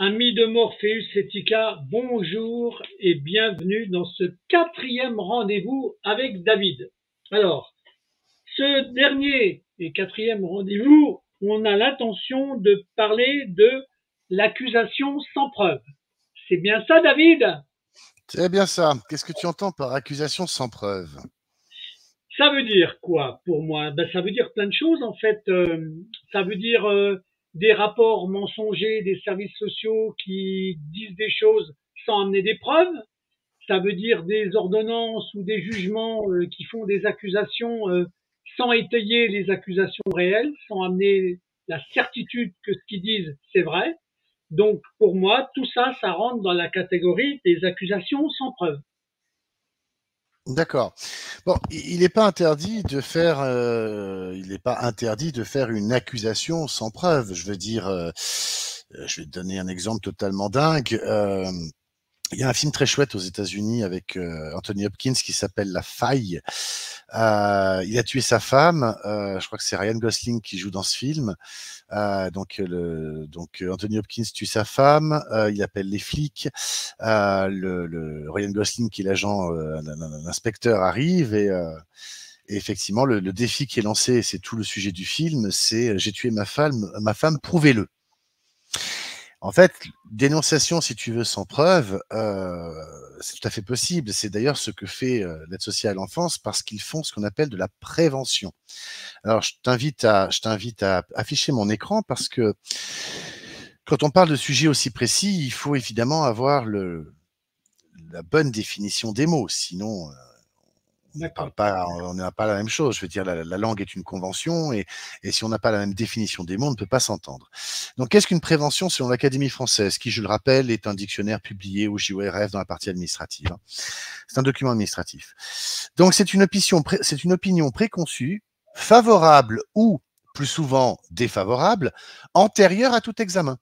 Amis de Morpheus Etica, bonjour et bienvenue dans ce quatrième rendez-vous avec David. Alors, ce dernier et quatrième rendez-vous, on a l'intention de parler de l'accusation sans preuve. C'est bien ça, David? C'est bien ça. Qu'est-ce que tu entends par accusation sans preuve? Ça veut dire quoi pour moi? Ça veut dire plein de choses en fait. Ça veut dire des rapports mensongers des services sociaux qui disent des choses sans amener des preuves. Ça veut dire des ordonnances ou des jugements qui font des accusations sans étayer les accusations réelles, sans amener la certitude que ce qu'ils disent c'est vrai. Donc pour moi, tout ça, ça rentre dans la catégorie des accusations sans preuve. D'accord. Bon, il n'est pas interdit de faire, il n'est pas interdit de faire une accusation sans preuve. Je veux dire, je vais te donner un exemple totalement dingue. Il y a un film très chouette aux États-Unis avec Anthony Hopkins qui s'appelle La Faille. Il a tué sa femme. Je crois que c'est Ryan Gosling qui joue dans ce film. Donc Anthony Hopkins tue sa femme. Il appelle les flics. Le Ryan Gosling, qui est l'agent, l'inspecteur, arrive et effectivement le défi qui est lancé, c'est tout le sujet du film, c'est j'ai tué ma femme, prouvez-le. En fait, dénonciation, si tu veux, sans preuve, c'est tout à fait possible. C'est d'ailleurs ce que fait l'aide sociale à l'enfance, parce qu'ils font ce qu'on appelle de la prévention. Alors, je t'invite à afficher mon écran, parce que quand on parle de sujets aussi précis, il faut évidemment avoir la bonne définition des mots. Sinon, D'accord. on n'a pas la même chose. Je veux dire, la langue est une convention, et si on n'a pas la même définition des mots, on ne peut pas s'entendre. Donc, qu'est-ce qu'une prévention selon l'Académie française, qui, je le rappelle, est un dictionnaire publié au JORF dans la partie administrative. C'est un document administratif. Donc, c'est une opinion préconçue, favorable ou, plus souvent, défavorable, antérieure à tout examen.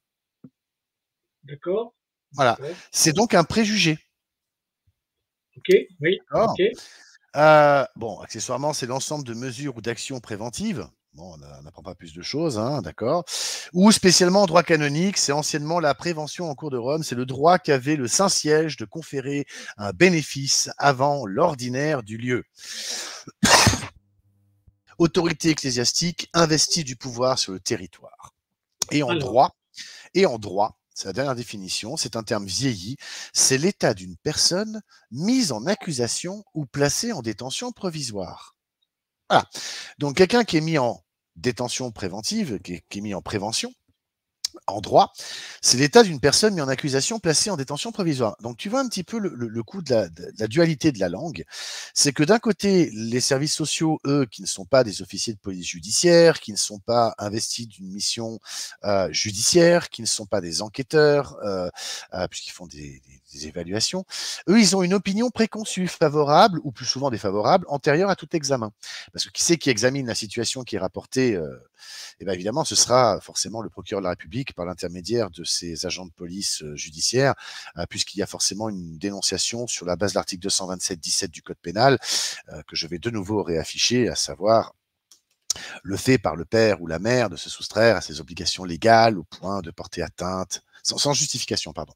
D'accord. Voilà. D'accord. C'est donc un préjugé. Ok. Oui. D'accord. Ok. Bon, accessoirement, c'est l'ensemble de mesures ou d'actions préventives. Bon, on n'apprend pas plus de choses, hein, d'accord. Ou spécialement en droit canonique, c'est anciennement la prévention en cours de Rome. C'est le droit qu'avait le Saint-Siège de conférer un bénéfice avant l'ordinaire du lieu. Autorité ecclésiastique investie du pouvoir sur le territoire. Et en Alors, droit, c'est la dernière définition, c'est un terme vieilli, c'est l'état d'une personne mise en accusation ou placée en détention provisoire. Voilà. Donc, quelqu'un qui est mis en détention préventive, qui est mis en prévention, en droit, c'est l'état d'une personne mise en accusation, placée en détention provisoire. Donc, tu vois un petit peu le coup de la dualité de la langue. C'est que d'un côté, les services sociaux, eux, qui ne sont pas des officiers de police judiciaire, qui ne sont pas investis d'une mission judiciaire, qui ne sont pas des enquêteurs, puisqu'ils font des évaluations, eux, ils ont une opinion préconçue, favorable ou plus souvent défavorable, antérieure à tout examen. Parce que qui c'est qui examine la situation qui est rapportée et bien évidemment, ce sera forcément le procureur de la République par l'intermédiaire de ses agents de police judiciaire, puisqu'il y a forcément une dénonciation sur la base de l'article 227-17 du Code pénal, que je vais de nouveau réafficher, à savoir le fait par le père ou la mère de se soustraire à ses obligations légales au point de porter atteinte, sans justification, pardon.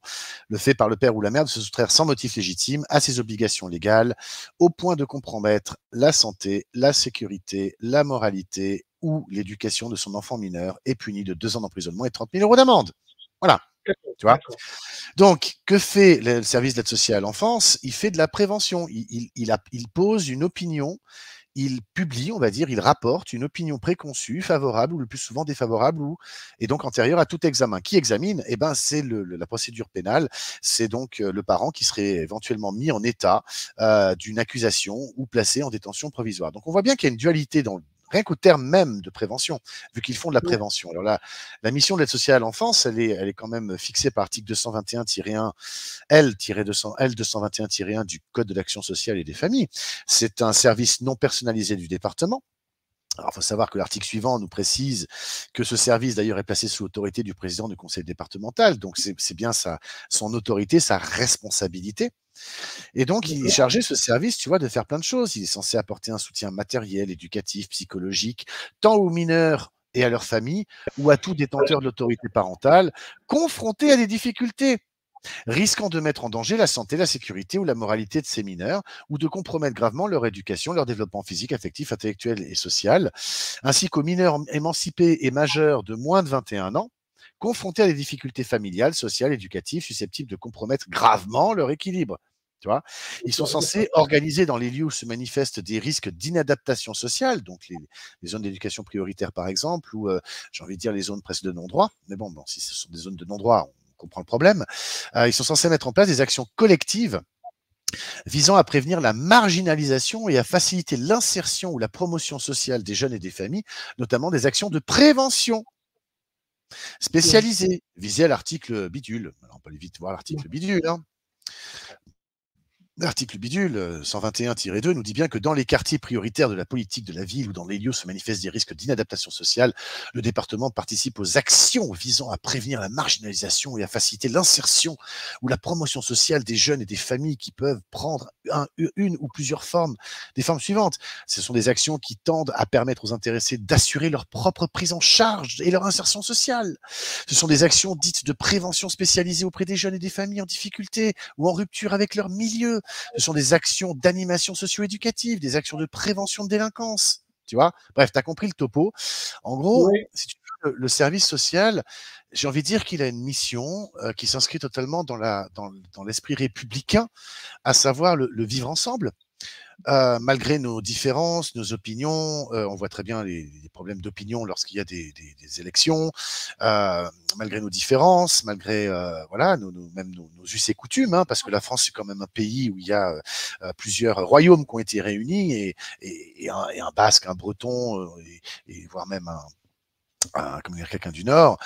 Le fait par le père ou la mère de se soustraire sans motif légitime à ses obligations légales au point de compromettre la santé, la sécurité, la moralité ou l'éducation de son enfant mineur est puni de 2 ans d'emprisonnement et 30 000 euros d'amende. Voilà. d'accord. Tu vois. D'accord. Donc, que fait le service d'aide sociale à l'enfance? Il fait de la prévention. Il pose une opinion, il publie, on va dire, il rapporte une opinion préconçue, favorable ou le plus souvent défavorable, et donc antérieure à tout examen. Qui examine? Eh ben, c'est la procédure pénale. C'est donc le parent qui serait éventuellement mis en état d'une accusation ou placé en détention provisoire. Donc, on voit bien qu'il y a une dualité rien qu'au terme même de prévention, vu qu'ils font de la Ouais. prévention. Alors là, la mission de l'aide sociale à l'enfance, elle est quand même fixée par article 221-1 L221-1 du Code de l'action sociale et des familles. C'est un service non personnalisé du département. Alors, il faut savoir que l'article suivant nous précise que ce service, d'ailleurs, est placé sous l'autorité du président du conseil départemental. Donc, c'est bien son autorité, sa responsabilité. Et donc, il est D'accord. chargé, ce service, tu vois, de faire plein de choses. Il est censé apporter un soutien matériel, éducatif, psychologique, tant aux mineurs et à leur famille ou à tout détenteur de l'autorité parentale confronté à des difficultés, risquant de mettre en danger la santé, la sécurité ou la moralité de ces mineurs, ou de compromettre gravement leur éducation, leur développement physique, affectif, intellectuel et social, ainsi qu'aux mineurs émancipés et majeurs de moins de 21 ans, confrontés à des difficultés familiales, sociales, éducatives, susceptibles de compromettre gravement leur équilibre. Tu vois, ils sont censés organiser dans les lieux où se manifestent des risques d'inadaptation sociale, donc les zones d'éducation prioritaire par exemple, ou j'ai envie de dire les zones presque de non-droit, mais bon, si ce sont des zones de non-droit, on comprend le problème. Ils sont censés mettre en place des actions collectives visant à prévenir la marginalisation et à faciliter l'insertion ou la promotion sociale des jeunes et des familles, notamment des actions de prévention spécialisées, visées à l'article bidule. Alors, on peut aller vite voir l'article bidule, hein. L'article bidule 121-2 nous dit bien que dans les quartiers prioritaires de la politique de la ville ou dans les lieux où se manifestent des risques d'inadaptation sociale, le département participe aux actions visant à prévenir la marginalisation et à faciliter l'insertion ou la promotion sociale des jeunes et des familles qui peuvent prendre une ou plusieurs formes, des formes suivantes. Ce sont des actions qui tendent à permettre aux intéressés d'assurer leur propre prise en charge et leur insertion sociale. Ce sont des actions dites de prévention spécialisées auprès des jeunes et des familles en difficulté ou en rupture avec leur milieu. Ce sont des actions d'animation socio-éducative, des actions de prévention de délinquance. Tu vois? Bref, tu as compris le topo. En gros, Oui. si tu veux, le service social, j'ai envie de dire qu'il a une mission qui s'inscrit totalement dans l'esprit républicain, à savoir le vivre ensemble. Malgré nos différences, nos opinions, on voit très bien les problèmes d'opinion lorsqu'il y a des élections, malgré nos différences, malgré voilà, même nos us et coutumes, hein, parce que la France, c'est quand même un pays où il y a plusieurs royaumes qui ont été réunis, et un basque, un breton, et voire même comment dire, quelqu'un du Nord,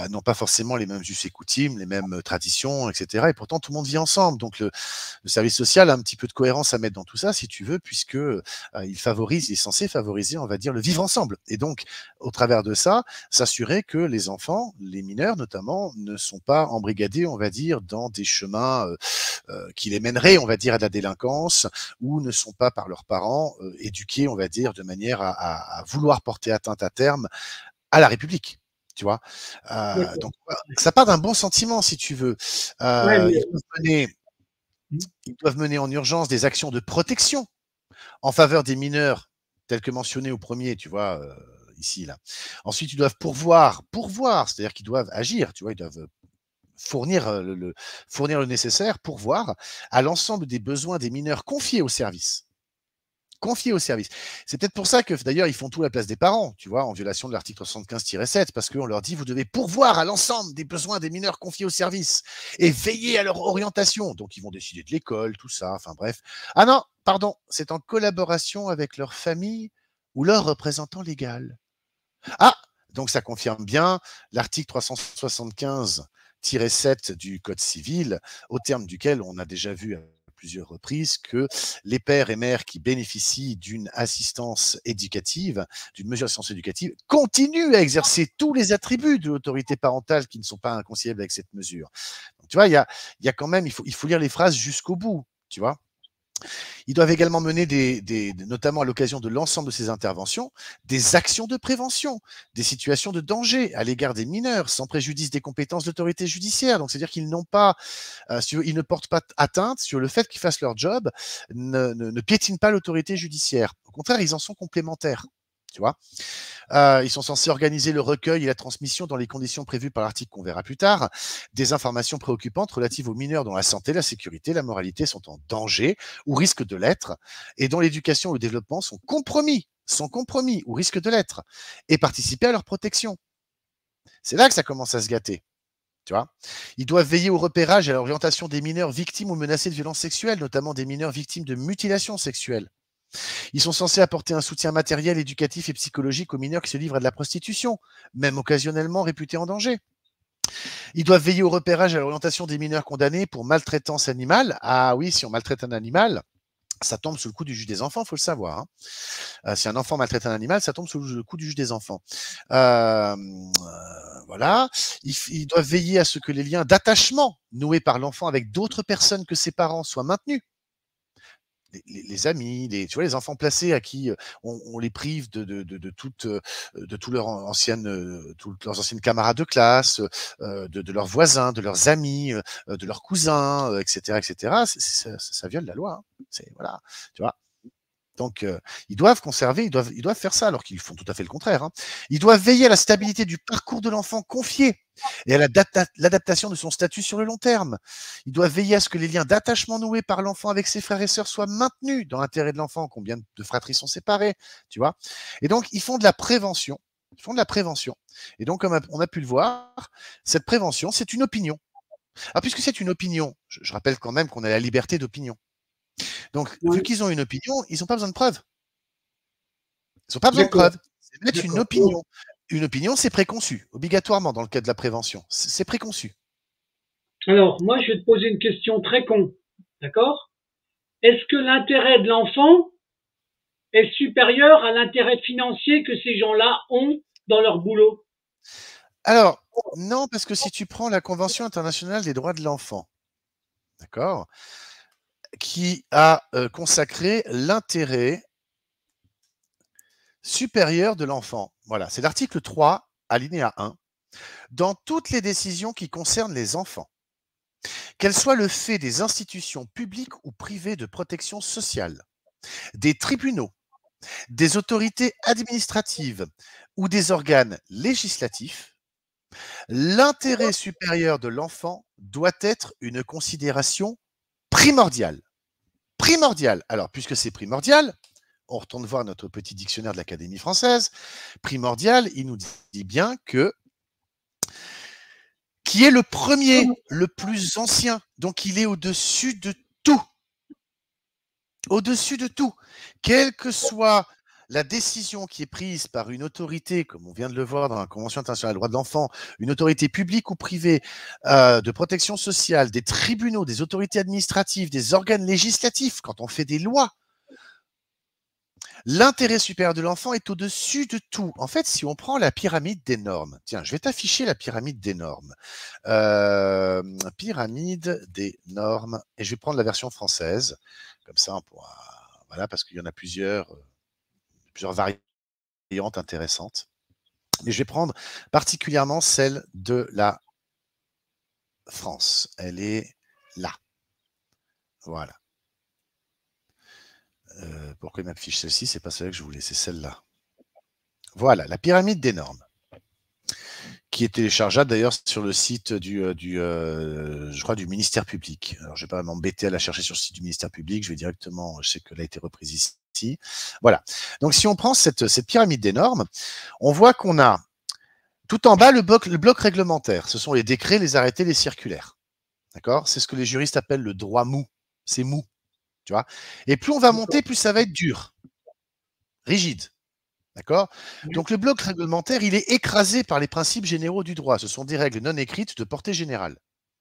n'ont pas forcément les mêmes us et coutumes, les mêmes traditions, etc. Et pourtant, tout le monde vit ensemble. Donc, le service social a un petit peu de cohérence à mettre dans tout ça, si tu veux, puisque il est censé favoriser, on va dire, le vivre ensemble. Et donc, au travers de ça, s'assurer que les enfants, les mineurs notamment, ne sont pas embrigadés, on va dire, dans des chemins qui les mèneraient, on va dire, à de la délinquance, ou ne sont pas par leurs parents éduqués, on va dire, de manière à vouloir porter atteinte à terme à la République, tu vois? Donc ça part d'un bon sentiment, si tu veux. Ouais, mais Ils doivent mener mmh, ils doivent mener en urgence des actions de protection en faveur des mineurs, tels que mentionnés au premier, tu vois, ici, là. Ensuite, ils doivent pourvoir, c'est-à-dire qu'ils doivent agir, tu vois? Ils doivent fournir, fournir le nécessaire, pourvoir à l'ensemble des besoins des mineurs confiés au service. Confiés au service. C'est peut-être pour ça que d'ailleurs ils font tout à la place des parents, tu vois, en violation de l'article 75-7, parce qu'on leur dit vous devez pourvoir à l'ensemble des besoins des mineurs confiés au service et veiller à leur orientation. Donc ils vont décider de l'école, tout ça, enfin bref. Ah non, pardon, c'est en collaboration avec leur famille ou leur représentant légal. Ah, donc ça confirme bien l'article 375-7 du Code civil, au terme duquel on a déjà vu à plusieurs reprises que les pères et mères qui bénéficient d'une assistance éducative, d'une mesure d'assistance éducative, continuent à exercer tous les attributs de l'autorité parentale qui ne sont pas inconciliables avec cette mesure. Donc, tu vois, il y a quand même, il faut lire les phrases jusqu'au bout, tu vois. Ils doivent également mener notamment à l'occasion de l'ensemble de ces interventions, des actions de prévention, des situations de danger à l'égard des mineurs, sans préjudice des compétences de l'autorité judiciaire. Donc, c'est-à-dire qu'ils n'ont pas, ils ne portent pas atteinte sur le fait qu'ils fassent leur job, ne piétinent pas l'autorité judiciaire. Au contraire, ils en sont complémentaires. Tu vois, ils sont censés organiser le recueil et la transmission dans les conditions prévues par l'article qu'on verra plus tard, des informations préoccupantes relatives aux mineurs dont la santé, la sécurité, la moralité sont en danger ou risquent de l'être, et dont l'éducation et le développement sont compromis ou risquent de l'être, et participer à leur protection. C'est là que ça commence à se gâter. Tu vois, ils doivent veiller au repérage et à l'orientation des mineurs victimes ou menacés de violences sexuelles, notamment des mineurs victimes de mutilations sexuelles. Ils sont censés apporter un soutien matériel, éducatif et psychologique aux mineurs qui se livrent à de la prostitution, même occasionnellement réputés en danger. Ils doivent veiller au repérage et à l'orientation des mineurs condamnés pour maltraitance animale. Ah oui, si on maltraite un animal, ça tombe sous le coup du juge des enfants, il faut le savoir, hein. Si un enfant maltraite un animal, ça tombe sous le coup du juge des enfants. Voilà. Ils doivent veiller à ce que les liens d'attachement noués par l'enfant avec d'autres personnes que ses parents soient maintenus. les amis, tu vois, les enfants placés à qui on les prive de tous leurs toutes leurs anciennes camarades de classe, de leurs voisins, de leurs amis, de leurs cousins, etc., etc. Ça viole la loi. Hein. Voilà, tu vois. Donc, ils doivent conserver, ils doivent faire ça, alors qu'ils font tout à fait le contraire. Hein. Ils doivent veiller à la stabilité du parcours de l'enfant confié et à l'adaptation de son statut sur le long terme. Ils doivent veiller à ce que les liens d'attachement noués par l'enfant avec ses frères et sœurs soient maintenus dans l'intérêt de l'enfant. Combien de fratries sont séparées, tu vois. Et donc, ils font de la prévention. Ils font de la prévention. Et donc, comme on a pu le voir, cette prévention, c'est une opinion. Ah, puisque c'est une opinion, je rappelle quand même qu'on a la liberté d'opinion. Donc, vu Ouais. qu'ils ont une opinion, ils n'ont pas besoin de preuves. Ils n'ont pas besoin de D'accord, preuves. C'est mettre une d'accord. opinion. Une opinion, c'est préconçu, obligatoirement dans le cadre de la prévention. C'est préconçu. Alors, moi, je vais te poser une question très con. D'accord? Est-ce que l'intérêt de l'enfant est supérieur à l'intérêt financier que ces gens-là ont dans leur boulot? Alors, non, parce que si tu prends la Convention internationale des droits de l'enfant, d'accord, qui a consacré l'intérêt supérieur de l'enfant. Voilà, c'est l'article 3, alinéa 1. Dans toutes les décisions qui concernent les enfants, qu'elles soient le fait des institutions publiques ou privées de protection sociale, des tribunaux, des autorités administratives ou des organes législatifs, l'intérêt supérieur de l'enfant doit être une considération primordiale. Primordiale. Alors, puisque c'est primordial, on retourne voir notre petit dictionnaire de l'Académie française. Primordial, il nous dit bien que qui est le premier, le plus ancien. Donc, il est au-dessus de tout. Au-dessus de tout. Quelle que soit la décision qui est prise par une autorité, comme on vient de le voir dans la Convention internationale des droits de l'enfant, une autorité publique ou privée de protection sociale, des tribunaux, des autorités administratives, des organes législatifs, quand on fait des lois, l'intérêt supérieur de l'enfant est au-dessus de tout. En fait, si on prend la pyramide des normes, tiens, je vais t'afficher la pyramide des normes. Pyramide des normes, et je vais prendre la version française, comme ça on pourra, voilà, parce qu'il y en a plusieurs variantes intéressantes. Mais je vais prendre particulièrement celle de la France. Elle est là. Voilà. Pourquoi il m'affiche celle-ci? C'est pas celle que je voulais, c'est celle-là. Voilà, la pyramide des normes, qui est téléchargeable d'ailleurs sur le site je crois, du ministère public. Alors, je ne vais pas m'embêter à la chercher sur le site du ministère public, je vais directement, je sais qu'elle a été reprise ici. Voilà. Donc, si on prend cette pyramide des normes, on voit qu'on a tout en bas le bloc réglementaire. Ce sont les décrets, les arrêtés, les circulaires. D'accord? C'est ce que les juristes appellent le droit mou. C'est mou. Tu vois? Et plus on va monter, plus ça va être dur, rigide. D'accord? Donc le bloc réglementaire, il est écrasé par les principes généraux du droit. Ce sont des règles non écrites de portée générale.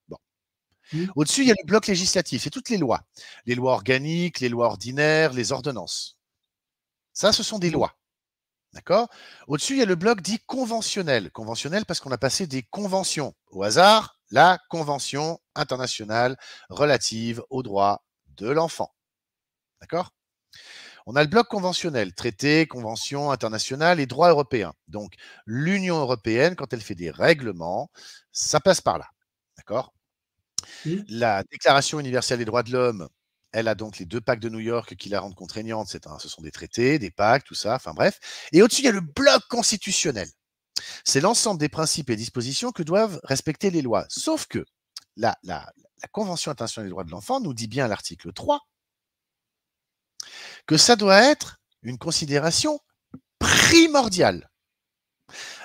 Bon. Au-dessus, il y a le bloc législatif, c'est toutes les lois. Les lois organiques, les lois ordinaires, les ordonnances. Ça, ce sont des lois. D'accord? Au-dessus, il y a le bloc dit conventionnel. Conventionnel parce qu'on a passé des conventions. Au hasard, la Convention internationale relative aux droits de l'enfant. D'accord? On a le bloc conventionnel, traité, convention internationale et droit européen. Donc, l'Union européenne, quand elle fait des règlements, ça passe par là. D'accord? La Déclaration universelle des droits de l'homme, elle a donc les 2 pactes de New York qui la rendent contraignante. Ce sont des traités, des pactes, tout ça, enfin bref. Et au-dessus, il y a le bloc constitutionnel. C'est l'ensemble des principes et dispositions que doivent respecter les lois. Sauf que la Convention internationale des droits de l'enfant nous dit bien à l'article 3 que ça doit être une considération primordiale.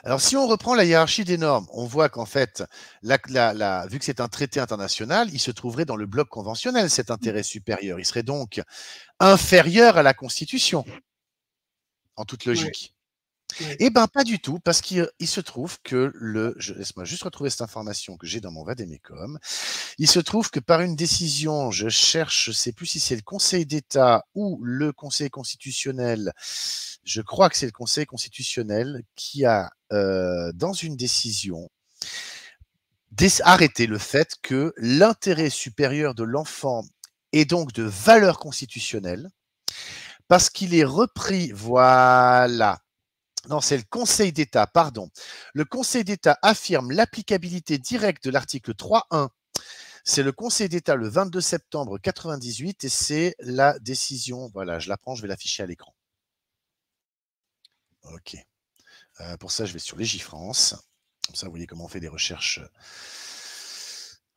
Alors, si on reprend la hiérarchie des normes, on voit qu'en fait, vu que c'est un traité international, il se trouverait dans le bloc conventionnel, cet intérêt supérieur. Il serait donc inférieur à la Constitution, en toute logique. Eh bien, pas du tout, parce qu'il se trouve que laisse-moi juste retrouver cette information que j'ai dans mon Vademecum. Il se trouve que par une décision, je ne sais plus si c'est le Conseil d'État ou le Conseil constitutionnel, je crois que c'est le Conseil constitutionnel qui a, dans une décision, arrêté le fait que l'intérêt supérieur de l'enfant et donc de valeur constitutionnelle, parce qu'il est repris, voilà. Non, c'est le Conseil d'État, pardon. Le Conseil d'État affirme l'applicabilité directe de l'article 3.1. C'est le Conseil d'État le 22 septembre 98 et c'est la décision. Voilà, je la prends, je vais l'afficher à l'écran. OK. Pour ça, je vais sur Légifrance. Comme ça, vous voyez comment on fait des recherches.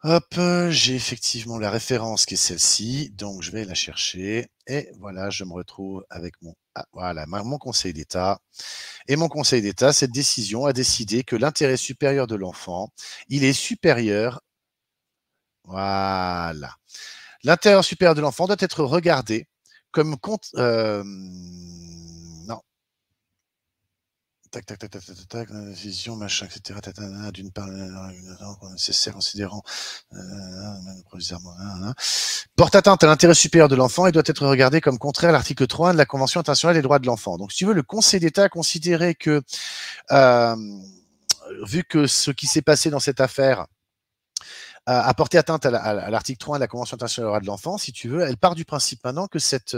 Hop, j'ai effectivement la référence qui est celle-ci, donc je vais la chercher. Et voilà, je me retrouve avec mon Conseil d'État. Et mon Conseil d'État, cette décision a décidé que l'intérêt supérieur de l'enfant, il est supérieur. Voilà. L'intérêt supérieur de l'enfant doit être regardé comme compte. Non. Tac, tac, tac, tac, tac, tac, vision, machin, etc. D'une part, nécessaire, considérant. Porte atteinte à l'intérêt supérieur de l'enfant et doit être regardé comme contraire à l'article 3 de la Convention internationale des droits de l'enfant. Donc, si tu veux, le Conseil d'État a considéré que, vu que ce qui s'est passé dans cette affaire a porté atteinte à l'article 3 de la Convention internationale des droits de l'enfant, si tu veux, elle part du principe maintenant que cet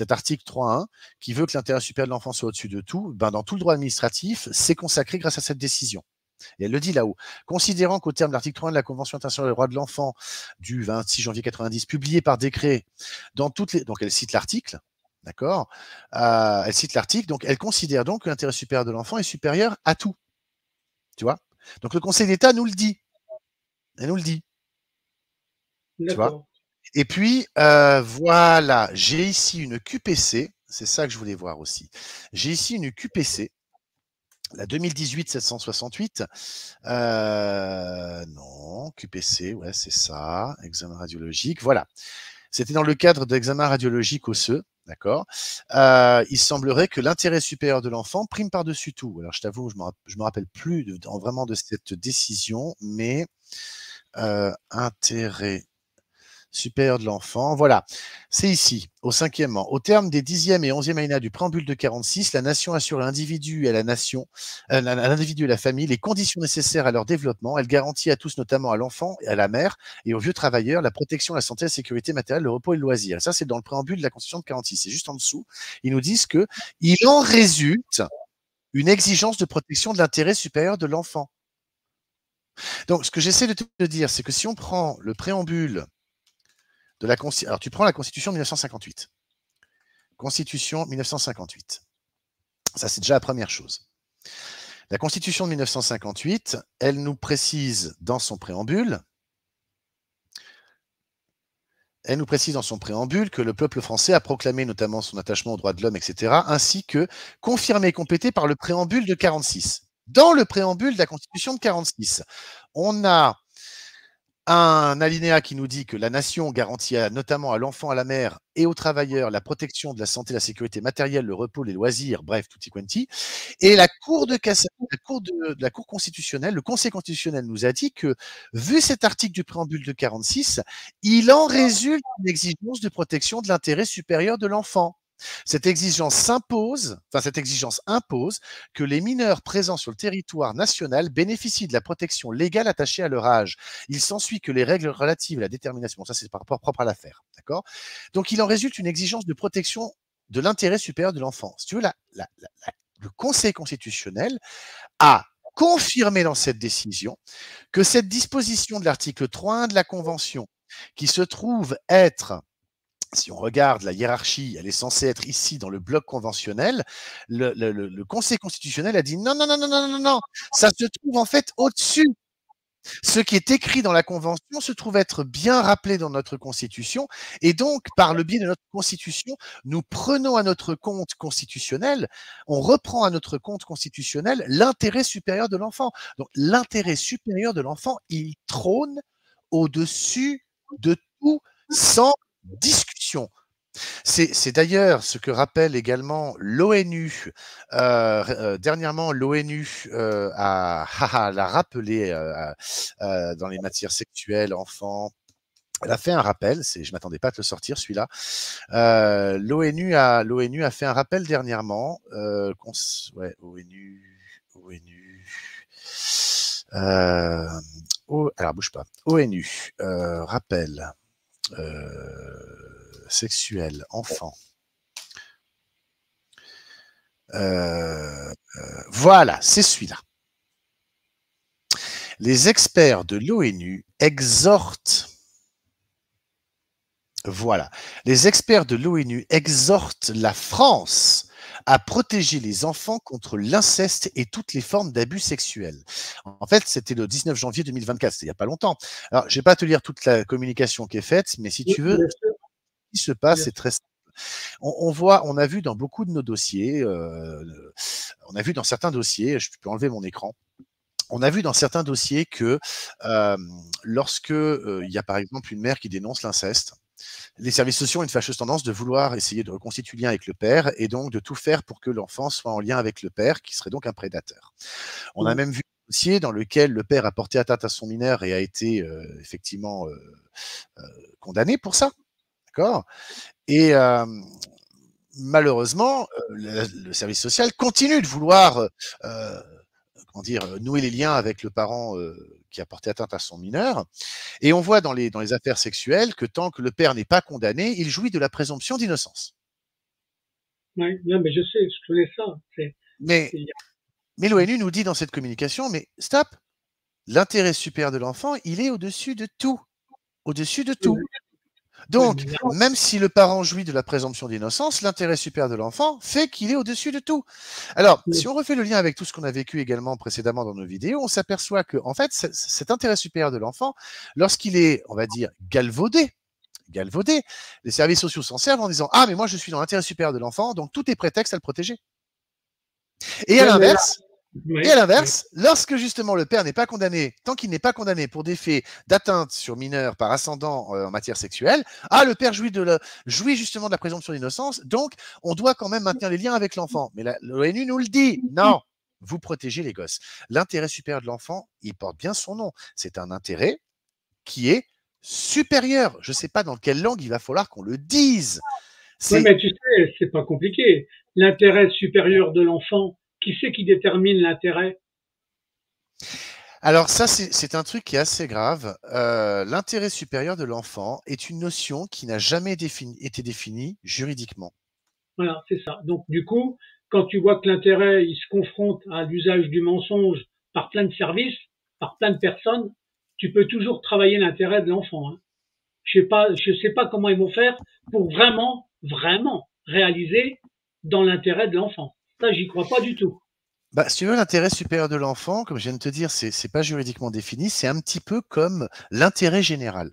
article 3.1, qui veut que l'intérêt supérieur de l'enfant soit au-dessus de tout, ben, dans tout le droit administratif, c'est consacré grâce à cette décision. Et elle le dit là-haut. Considérant qu'au terme de l'article 3 de la Convention internationale des droits de l'enfant du 26 janvier 90, publié par décret dans toutes les... Donc elle cite l'article, d'accord, elle cite l'article, donc elle considère donc que l'intérêt supérieur de l'enfant est supérieur à tout. Tu vois. Donc le Conseil d'État nous le dit. Elle nous le dit. Tu vois. Et puis, voilà, j'ai ici une QPC, c'est ça que je voulais voir aussi. J'ai ici une QPC, la 2018-768. Non, QPC, ouais, c'est ça, examen radiologique, voilà. C'était dans le cadre d'examen radiologique osseux, d'accord. Il semblerait que l'intérêt supérieur de l'enfant prime par-dessus tout. Alors, je t'avoue, je me rappelle plus vraiment de cette décision, mais intérêt supérieur de l'enfant. Voilà, c'est ici, au 5e rang. Au terme des 10e et 11e alinéas du préambule de 46, la nation assure à l'individu et à la nation, à l'individu et à la famille les conditions nécessaires à leur développement. Elle garantit à tous, notamment à l'enfant, et à la mère et aux vieux travailleurs, la protection, la santé, la sécurité matérielle, le repos et le loisir. Et ça, c'est dans le préambule de la Constitution de 46. C'est juste en dessous. Ils nous disent que il en résulte une exigence de protection de l'intérêt supérieur de l'enfant. Donc, ce que j'essaie de te dire, c'est que si on prend le préambule de la Constitution. Alors, tu prends la Constitution de 1958. Constitution 1958. Ça, c'est déjà la première chose. La Constitution de 1958, elle nous précise dans son préambule, que le peuple français a proclamé notamment son attachement aux droits de l'homme, etc., ainsi que confirmé et complété par le préambule de 46. Dans le préambule de la Constitution de 46, on a un alinéa qui nous dit que la nation garantit notamment à l'enfant, à la mère et aux travailleurs la protection de la santé, la sécurité matérielle, le repos, les loisirs, bref, tutti quanti. Et la Cour de cassation, la Cour constitutionnelle, le Conseil constitutionnel nous a dit que, vu cet article du préambule de 46, il en résulte une exigence de protection de l'intérêt supérieur de l'enfant. Cette exigence impose que les mineurs présents sur le territoire national bénéficient de la protection légale attachée à leur âge. Il s'ensuit que les règles relatives à la détermination, ça c'est par rapport propre à l'affaire, d'accord. Donc il en résulte une exigence de protection de l'intérêt supérieur de l'enfant. Si tu veux, le Conseil constitutionnel a confirmé dans cette décision que cette disposition de l'article 3.1 de la Convention, qui se trouve être, si on regarde la hiérarchie, elle est censée être ici dans le bloc conventionnel. Le Conseil constitutionnel a dit non, non, non, non, non, non, non, ça se trouve en fait au-dessus. Ce qui est écrit dans la Convention se trouve être bien rappelé dans notre Constitution. Et donc, par le biais de notre Constitution, nous prenons à notre compte constitutionnel, on reprend à notre compte constitutionnel l'intérêt supérieur de l'enfant. Donc, l'intérêt supérieur de l'enfant, il trône au-dessus de tout sans discussion. C'est d'ailleurs ce que rappelle également l'ONU. Dernièrement, l'ONU l'a rappelé dans les matières sexuelles, enfants. Elle a fait un rappel, je ne m'attendais pas à te le sortir celui-là. L'ONU a fait un rappel dernièrement. ONU. Alors bouge pas. ONU rappel. sexuel, enfant. Voilà, c'est celui-là. Les experts de l'ONU exhortent, voilà, les experts de l'ONU exhortent la France à protéger les enfants contre l'inceste et toutes les formes d'abus sexuels. En fait, c'était le 19 janvier 2024, c'était il n'y a pas longtemps. Alors, je vais pas te lire toute la communication qui est faite, mais si Oui, tu veux, bien sûr, ce qui se passe, bien c'est sûr. très simple. On a vu dans beaucoup de nos dossiers, on a vu dans certains dossiers, je peux enlever mon écran, on a vu dans certains dossiers que lorsque il y a par exemple une mère qui dénonce l'inceste, les services sociaux ont une fâcheuse tendance de vouloir essayer de reconstituer le lien avec le père et donc de tout faire pour que l'enfant soit en lien avec le père, qui serait donc un prédateur. On a Ouais. même vu un dossier dans lequel le père a porté atteinte à son mineur et a été effectivement condamné pour ça. D'accord. Et malheureusement, le service social continue de vouloir comment dire, nouer les liens avec le parent qui a porté atteinte à son mineur. Et on voit dans les affaires sexuelles que tant que le père n'est pas condamné, il jouit de la présomption d'innocence. Ouais. Non, mais je sais, je connais ça. Mais, C'est- mais l'ONU nous dit dans cette communication, mais stop, l'intérêt supérieur de l'enfant, il est au-dessus de tout. Au-dessus de Oui, tout. oui, Donc, mais là, même si le parent jouit de la présomption d'innocence, l'intérêt supérieur de l'enfant fait qu'il est au-dessus de tout. Alors, si oui, on refait le lien avec tout ce qu'on a vécu également précédemment dans nos vidéos, on s'aperçoit que, en fait, cet intérêt supérieur de l'enfant, lorsqu'il est, on va dire, galvaudé, les services sociaux s'en servent en disant ah mais moi je suis dans l'intérêt supérieur de l'enfant, donc tout est prétexte à le protéger. Et à ouais, mais là, l'inverse, et à oui, oui, l'inverse, lorsque justement le père n'est pas condamné, tant qu'il n'est pas condamné pour des faits d'atteinte sur mineur par ascendant en matière sexuelle, ah le père jouit justement de la présomption d'innocence, donc on doit quand même maintenir les liens avec l'enfant. Mais l'ONU nous le dit, non, vous protégez les gosses. L'intérêt supérieur de l'enfant, il porte bien son nom. C'est un intérêt qui est supérieur. Je ne sais pas dans quelle langue il va falloir qu'on le dise. ouais, C'est mais tu sais, c'est pas compliqué. L'intérêt supérieur de l'enfant, qui c'est qui détermine l'intérêt? Alors ça, c'est un truc qui est assez grave. L'intérêt supérieur de l'enfant est une notion qui n'a jamais été définie juridiquement. Voilà, c'est ça. Donc, du coup, quand tu vois que l'intérêt, il se confronte à l'usage du mensonge par plein de services, par plein de personnes, tu peux toujours travailler l'intérêt de l'enfant, hein. Je sais pas comment ils vont faire pour vraiment, vraiment réaliser dans l'intérêt de l'enfant. Ça, j'y crois pas du tout. Bah, si tu veux, l'intérêt supérieur de l'enfant, comme je viens de te dire, c'est pas juridiquement défini, c'est un petit peu comme l'intérêt général.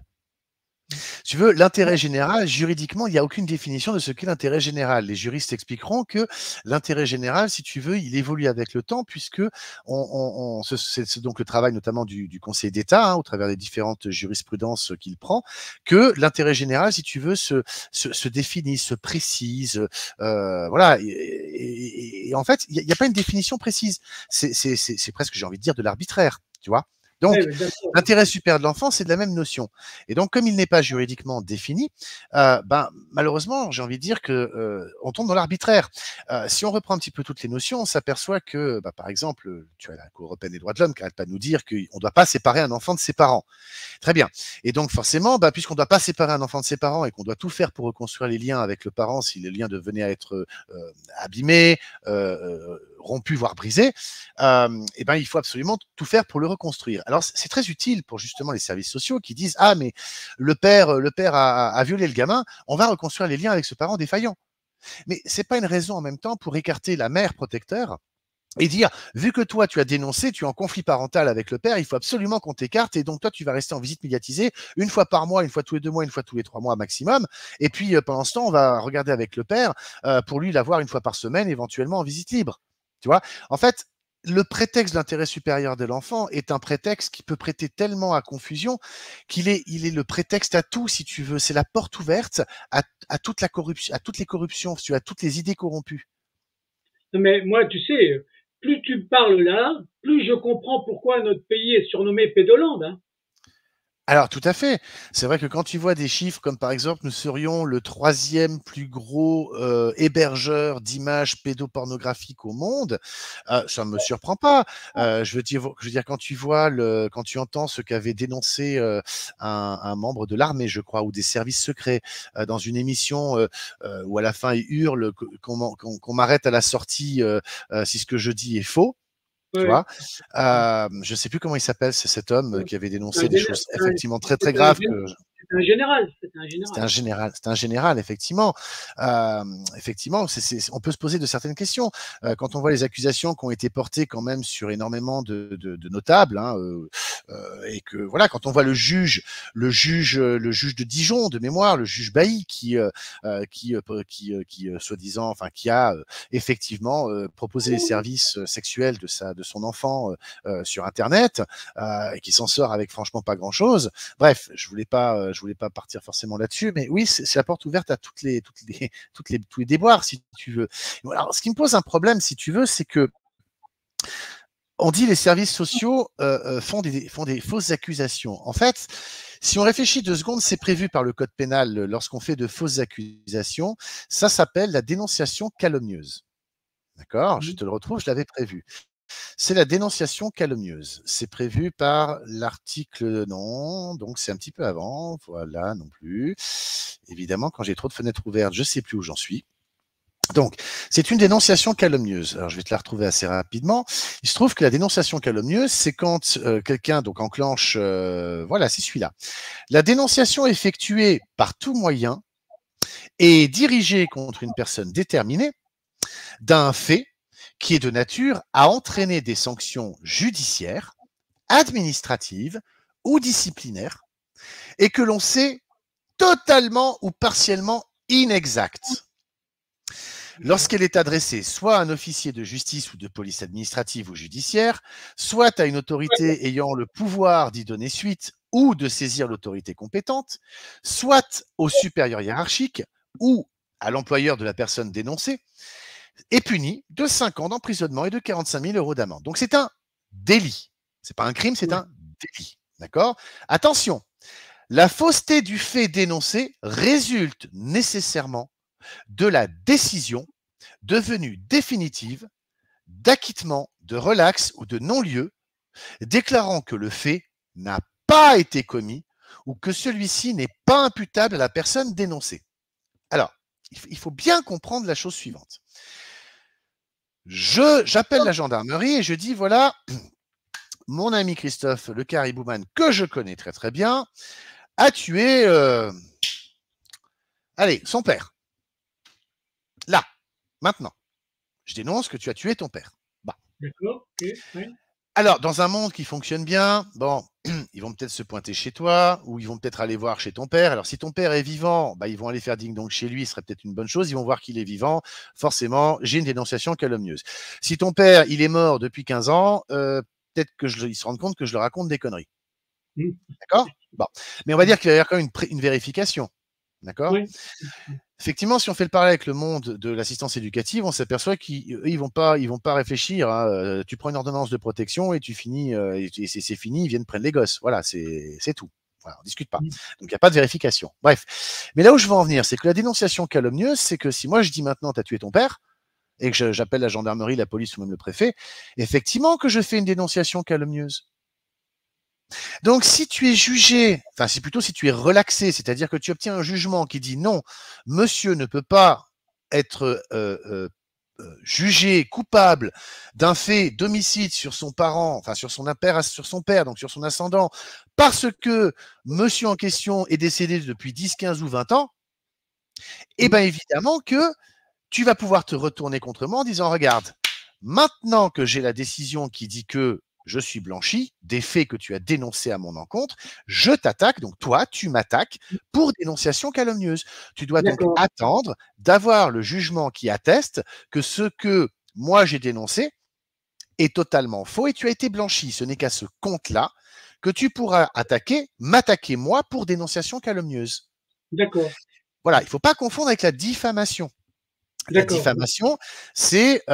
Si tu veux, l'intérêt général, juridiquement, il n'y a aucune définition de ce qu'est l'intérêt général. Les juristes expliqueront que l'intérêt général, si tu veux, il évolue avec le temps, puisque c'est donc le travail notamment du Conseil d'État, hein, au travers des différentes jurisprudences qu'il prend, que l'intérêt général, si tu veux, se définit, se précise, voilà. Et en fait, il n'y a pas une définition précise. C'est presque, j'ai envie de dire, de l'arbitraire, tu vois. Ouais, Donc, mais d'accord. l'intérêt supérieur de l'enfant, c'est de la même notion. Et donc, comme il n'est pas juridiquement défini, ben, malheureusement, j'ai envie de dire que on tombe dans l'arbitraire. Si on reprend un petit peu toutes les notions, on s'aperçoit que, bah, par exemple, tu as la Cour européenne des droits de l'homme qui n'arrête pas de nous dire qu'on ne doit pas séparer un enfant de ses parents. Très bien. Et donc, forcément, bah, puisqu'on ne doit pas séparer un enfant de ses parents et qu'on doit tout faire pour reconstruire les liens avec le parent si le lien devenait à être abîmé, rompu, voire brisé, et ben, il faut absolument tout faire pour le reconstruire. Alors, c'est très utile pour justement les services sociaux qui disent ah mais le père a violé le gamin, on va reconstruire les liens avec ce parent défaillant. Mais c'est pas une raison en même temps pour écarter la mère protecteur et dire vu que toi tu as dénoncé, tu es en conflit parental avec le père, il faut absolument qu'on t'écarte et donc toi tu vas rester en visite médiatisée une fois par mois, une fois tous les 2 mois, une fois tous les 3 mois maximum. Et puis pendant ce temps, on va regarder avec le père pour lui l'avoir une fois par semaine, éventuellement en visite libre. Tu vois, en fait, le prétexte d'intérêt supérieur de l'enfant est un prétexte qui peut prêter tellement à confusion il est le prétexte à tout, si tu veux. C'est la porte ouverte à toute la corruption, à toutes les corruptions, si tu veux, à toutes les idées corrompues. Mais moi, tu sais, plus tu me parles là, plus je comprends pourquoi notre pays est surnommé Pédolande, hein. Alors, tout à fait. C'est vrai que quand tu vois des chiffres comme par exemple, nous serions le troisième plus gros hébergeur d'images pédopornographiques au monde, ça ne me surprend pas. Je veux dire, quand tu entends ce qu'avait dénoncé un membre de l'armée, je crois, ou des services secrets, dans une émission où à la fin il hurle qu'on m'arrête à la sortie si ce que je dis est faux. Tu Ouais. vois, je sais plus comment il s'appelle, c'est cet homme qui avait dénoncé des choses effectivement très très C'est un graves gén que c'est un général, c'était un c'était général. un général, c'était un général, effectivement. Effectivement, on peut se poser de certaines questions. Quand on voit les accusations qui ont été portées quand même sur énormément de notables, hein, et que voilà, quand on voit le juge de Dijon de mémoire, le juge Bailly, soi-disant, enfin, qui a effectivement proposé les services sexuels de son enfant sur Internet, et qui s'en sort avec franchement pas grand-chose. Bref, je voulais pas partir forcément là-dessus, mais oui, c'est la porte ouverte à tous les déboires, si tu veux. Alors, ce qui me pose un problème, si tu veux, c'est que on dit les services sociaux font des fausses accusations. En fait, si on réfléchit 2 secondes, c'est prévu par le code pénal lorsqu'on fait de fausses accusations. Ça s'appelle la dénonciation calomnieuse. D'accord? Je Mmh. te le retrouve, je l'avais prévu. C'est la dénonciation calomnieuse. C'est prévu par l'article non, donc c'est un petit peu avant. Voilà, non plus. Évidemment, quand j'ai trop de fenêtres ouvertes, je ne sais plus où j'en suis. Donc, c'est une dénonciation calomnieuse. Alors, je vais te la retrouver assez rapidement. Il se trouve que la dénonciation calomnieuse, c'est quand quelqu'un donc enclenche, voilà, c'est celui-là. La dénonciation effectuée par tout moyen est dirigée contre une personne déterminée d'un fait qui est de nature à entraîner des sanctions judiciaires, administratives ou disciplinaires, et que l'on sait totalement ou partiellement inexacte. Lorsqu'elle est adressée soit à un officier de justice ou de police administrative ou judiciaire, soit à une autorité ayant le pouvoir d'y donner suite ou de saisir l'autorité compétente, soit au supérieur hiérarchique ou à l'employeur de la personne dénoncée, est puni de 5 ans d'emprisonnement et de 45 000 euros d'amende. Donc c'est un délit. C'est pas un crime, c'est Ouais. un délit. D'accord? Attention, la fausseté du fait dénoncé résulte nécessairement de la décision devenue définitive d'acquittement, de relax ou de non-lieu, déclarant que le fait n'a pas été commis ou que celui-ci n'est pas imputable à la personne dénoncée. Alors, il faut bien comprendre la chose suivante. J'appelle la gendarmerie et je dis voilà, mon ami Christophe le caribouman, que je connais très très bien, a tué, allez, son père. Là, maintenant. Je dénonce que tu as tué ton père. Bah. D'accord, OK, ouais. Alors, dans un monde qui fonctionne bien, bon, ils vont peut-être se pointer chez toi ou ils vont peut-être aller voir chez ton père. Alors, si ton père est vivant, bah, ils vont aller faire ding-dong chez lui, ce serait peut-être une bonne chose. Ils vont voir qu'il est vivant. Forcément, j'ai une dénonciation calomnieuse. Si ton père, il est mort depuis 15 ans, peut-être qu'ils se rendent compte que je leur raconte des conneries. Mmh. D'accord? Bon. Mais on va Mmh. dire qu'il va y avoir quand même une vérification. D'accord? Ouais. Mmh. Effectivement, si on fait le parallèle avec le monde de l'assistance éducative, on s'aperçoit qu'ils vont pas réfléchir. Hein, tu prends une ordonnance de protection et tu finis, et c'est fini, ils viennent prendre les gosses. Voilà, c'est tout. Voilà, on discute pas. Mmh. Donc il n'y a pas de vérification. Bref. Mais là où je veux en venir, c'est que la dénonciation calomnieuse, c'est que si moi je dis maintenant tu as tué ton père et que j'appelle la gendarmerie, la police ou même le préfet, effectivement que je fais une dénonciation calomnieuse. Donc, si tu es jugé, enfin, c'est plutôt si tu es relaxé, c'est-à-dire que tu obtiens un jugement qui dit non, monsieur ne peut pas être jugé coupable d'un fait d'homicide sur son parent, enfin sur son père, donc sur son ascendant, parce que monsieur en question est décédé depuis 10, 15 ou 20 ans, eh Mmh. bien évidemment que tu vas pouvoir te retourner contre moi en disant regarde, maintenant que j'ai la décision qui dit que je suis blanchi des faits que tu as dénoncés à mon encontre, je t'attaque, donc toi, tu m'attaques pour dénonciation calomnieuse. Tu dois donc D'accord, attendre d'avoir le jugement qui atteste que ce que moi j'ai dénoncé est totalement faux et tu as été blanchi. Ce n'est qu'à ce compte-là que tu pourras m'attaquer moi pour dénonciation calomnieuse. d'accord. Voilà, il ne faut pas confondre avec la diffamation. La D'accord. diffamation, c'est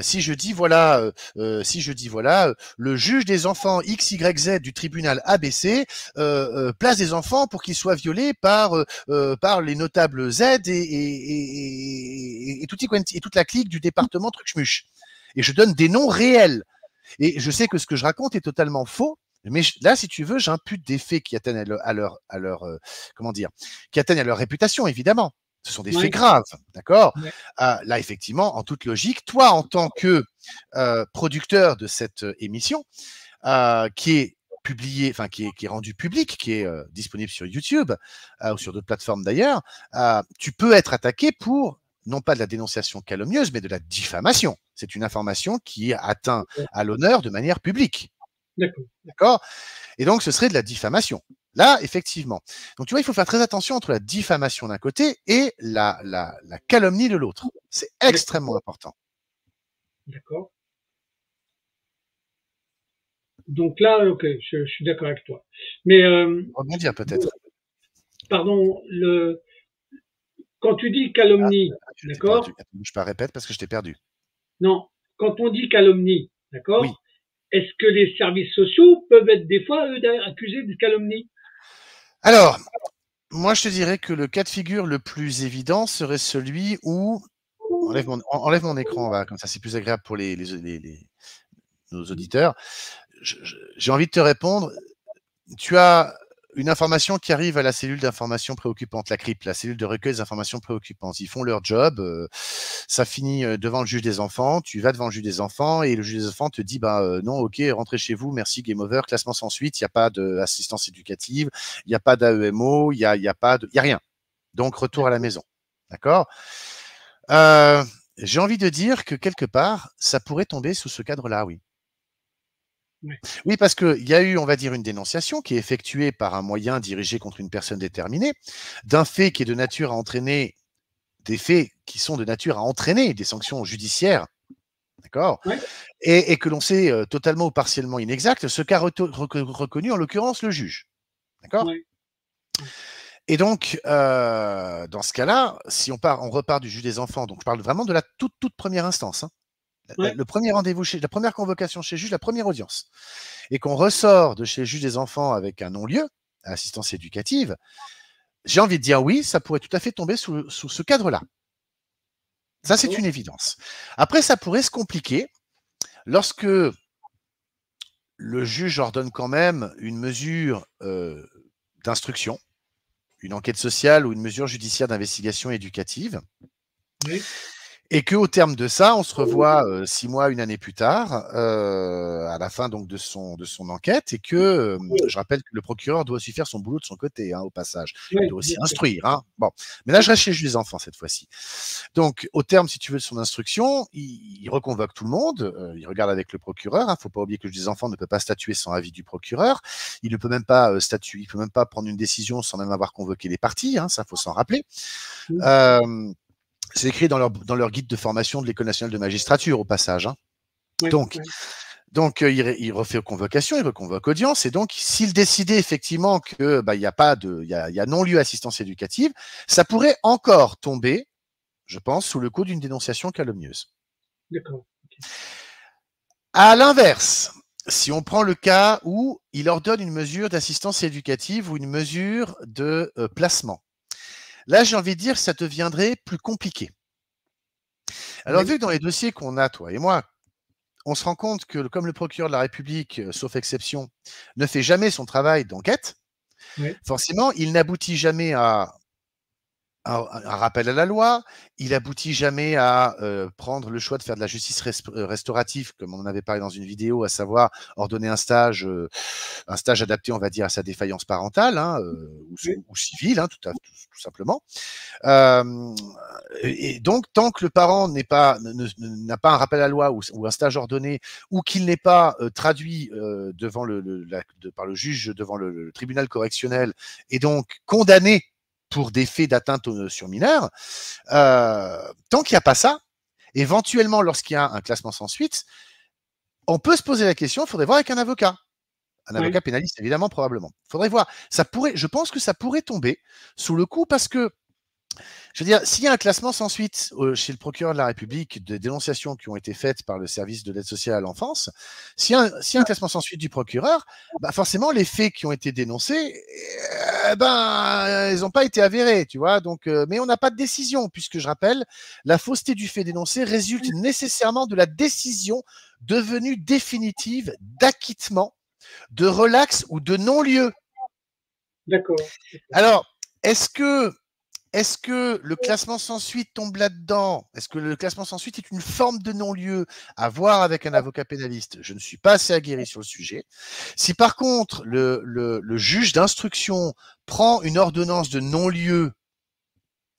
si je dis voilà, le juge des enfants XYZ du tribunal ABC place des enfants pour qu'ils soient violés par les notables Z et tutti quanti, et toute la clique du département Trucmuche. Et je donne des noms réels. Et je sais que ce que je raconte est totalement faux. Mais là, si tu veux, j'impute des faits qui atteignent à leur comment dire, qui atteignent à leur réputation, évidemment. Ce sont des faits Ouais. graves, d'accord. Ouais. Là, effectivement, en toute logique, toi, en tant que producteur de cette émission, qui est publié, enfin qui est rendu public, qui est disponible sur YouTube ou sur d'autres plateformes d'ailleurs, tu peux être attaqué pour non pas de la dénonciation calomnieuse, mais de la diffamation. C'est une information qui atteint à l'honneur de manière publique. D'accord. D'accord. Et donc, ce serait de la diffamation. Là, effectivement. Donc, tu vois, il faut faire très attention entre la diffamation d'un côté et la calomnie de l'autre. C'est extrêmement important. D'accord. Donc là, ok, je suis d'accord avec toi. Mais Rebondir peut-être. pardon, quand tu dis calomnie, Je t'ai perdu. d'accord? Attends, je pas répète parce que je t'ai perdu. Non, quand on dit calomnie, Oui. d'accord? Est-ce que les services sociaux peuvent être des fois eux accusés de calomnie? Alors, moi, je te dirais que le cas de figure le plus évident serait celui où enlève mon écran, va, comme ça c'est plus agréable pour nos auditeurs. J'ai envie de te répondre. Tu as une information qui arrive à la cellule d'information préoccupante, la CRIP, la cellule de recueil des informations préoccupantes. Ils font leur job, ça finit devant le juge des enfants, tu vas devant le juge des enfants et le juge des enfants te dit non, ok, rentrez chez vous, merci, game over, classement sans suite, il n'y a pas d'assistance éducative, il n'y a pas d'AEMO, il n'y a, y a rien. Donc retour à la maison. D'accord. J'ai envie de dire que quelque part, ça pourrait tomber sous ce cadre-là, oui. Ouais. Oui, parce qu'il y a eu, on va dire, une dénonciation qui est effectuée par un moyen dirigé contre une personne déterminée, d'un fait qui est de nature à entraîner des faits qui sont de nature à entraîner des sanctions judiciaires, d'accord, Ouais. et que l'on sait totalement ou partiellement inexact, ce qu'a reconnu en l'occurrence le juge, d'accord. Ouais. Et donc, dans ce cas-là, si on repart du juge des enfants, donc je parle vraiment de la toute première instance, hein, Ouais. le premier rendez-vous la première convocation chez le juge, la première audience, et qu'on ressort de chez le juge des enfants avec un non-lieu, assistance éducative, j'ai envie de dire oui, ça pourrait tout à fait tomber sous ce cadre-là. Ça, c'est une évidence. Après, ça pourrait se compliquer lorsque le juge ordonne quand même une mesure d'instruction, une enquête sociale ou une mesure judiciaire d'investigation éducative. Ouais. Et qu'au terme de ça, on se revoit 6 mois, une année plus tard, à la fin donc de son enquête, et que je rappelle que le procureur doit aussi faire son boulot de son côté, hein, au passage. Il Ouais, doit aussi bien sûr. instruire. Hein. Bon, mais là, je reste chez le juge des enfants cette fois-ci. Donc, au terme, si tu veux, de son instruction, il reconvoque tout le monde. Il regarde avec le procureur. Hein. Faut pas oublier que le juge des enfants ne peut pas statuer sans avis du procureur. Il ne peut même pas statuer. Il peut même pas prendre une décision sans même avoir convoqué les parties. Hein. Ça, faut s'en rappeler. C'est écrit dans leur guide de formation de l'École nationale de magistrature, au passage. Hein. Ouais. Donc, Ouais. il refait convocation, il reconvoque audience, et donc, s'il décidait effectivement que il y a non-lieu assistance éducative, ça pourrait encore tomber, je pense, sous le coup d'une dénonciation calomnieuse. D'accord. Okay. À l'inverse, si on prend le cas où il ordonne une mesure d'assistance éducative ou une mesure de placement, là, j'ai envie de dire que ça deviendrait plus compliqué. Alors, vu que dans les dossiers qu'on a, toi et moi, on se rend compte que, comme le procureur de la République, sauf exception, ne fait jamais son travail d'enquête, forcément, il n'aboutit jamais à un rappel à la loi, il aboutit jamais à prendre le choix de faire de la justice restaurative, comme on en avait parlé dans une vidéo, à savoir ordonner un stage adapté, on va dire, à sa défaillance parentale, hein, ou civile, hein, tout simplement. Et donc, tant que le parent n'a pas un rappel à la loi ou un stage ordonné, ou qu'il n'est pas traduit par le juge devant le tribunal correctionnel, et donc condamné pour des faits d'atteinte sur mineurs, tant qu'il n'y a pas ça, éventuellement, lorsqu'il y a un classement sans suite, on peut se poser la question, il faudrait voir avec un avocat. Un avocat pénaliste, évidemment, probablement. Il faudrait voir. Je pense que ça pourrait tomber sous le coup, parce que Je veux dire, s'il y a un classement sans suite chez le procureur de la République des dénonciations qui ont été faites par le service de l'aide sociale à l'enfance, s'il y a un classement sans suite du procureur, bah forcément, les faits qui ont été dénoncés, ils n'ont pas été avérés, tu vois. Donc, mais on n'a pas de décision, puisque je rappelle, la fausseté du fait dénoncé résulte nécessairement de la décision devenue définitive d'acquittement, de relax ou de non-lieu. D'accord. Alors, est-ce que le classement sans suite tombe là-dedans? Est-ce que le classement sans suite est une forme de non-lieu à voir avec un avocat pénaliste? Je ne suis pas assez aguerri sur le sujet. Si par contre le juge d'instruction prend une ordonnance de non-lieu,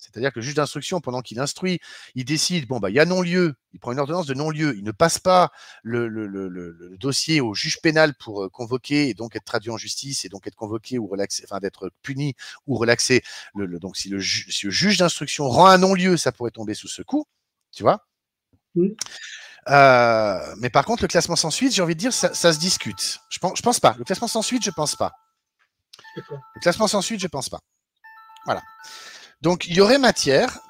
c'est-à-dire que le juge d'instruction, pendant qu'il instruit, il décide, bon, bah, il y a non-lieu, il prend une ordonnance de non-lieu, il ne passe pas le dossier au juge pénal pour convoquer et donc être traduit en justice et donc être convoqué ou relaxé, enfin d'être puni ou relaxé. Donc, si le juge d'instruction rend un non-lieu, ça pourrait tomber sous ce coup, tu vois. Mais par contre, le classement sans suite, j'ai envie de dire, ça se discute. Je pense pas. Le classement sans suite, je pense pas. Le classement sans suite, je pense pas. Voilà. Donc, il y aurait matière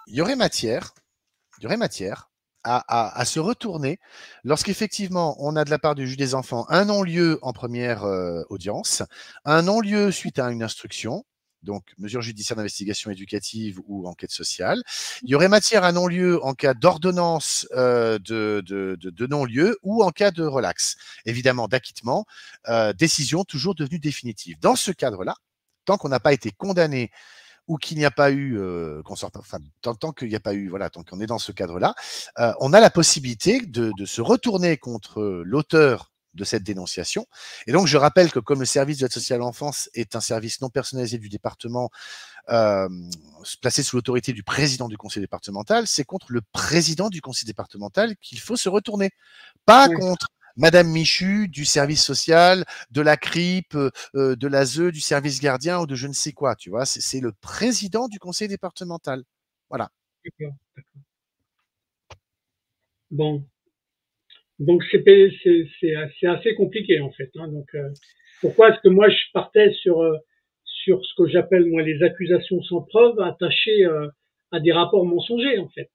à se retourner lorsqu'effectivement on a de la part du juge des enfants un non-lieu en première audience, un non-lieu suite à une instruction, donc mesure judiciaire d'investigation éducative ou enquête sociale. Il y aurait matière à non-lieu en cas d'ordonnance de non-lieu ou en cas de relax, évidemment d'acquittement, décision toujours devenue définitive. Dans ce cadre-là, tant qu'on n'a pas été condamné ou qu'il n'y a pas eu, tant qu'il n'y a pas eu, voilà, tant qu'on est dans ce cadre-là, on a la possibilité de se retourner contre l'auteur de cette dénonciation. Et donc, je rappelle que comme le service de l'aide sociale à l'enfance est un service non personnalisé du département, placé sous l'autorité du président du conseil départemental, c'est contre le président du conseil départemental qu'il faut se retourner, pas contre Madame Michu du service social, de la CRIP, de l'ASE, du service gardien ou de je ne sais quoi, tu vois. C'est le président du conseil départemental. Voilà. D'accord. Bon. Donc c'est assez compliqué en fait. Hein. Donc pourquoi est-ce que moi je partais sur ce que j'appelle moi les accusations sans preuve attachées à des rapports mensongers en fait.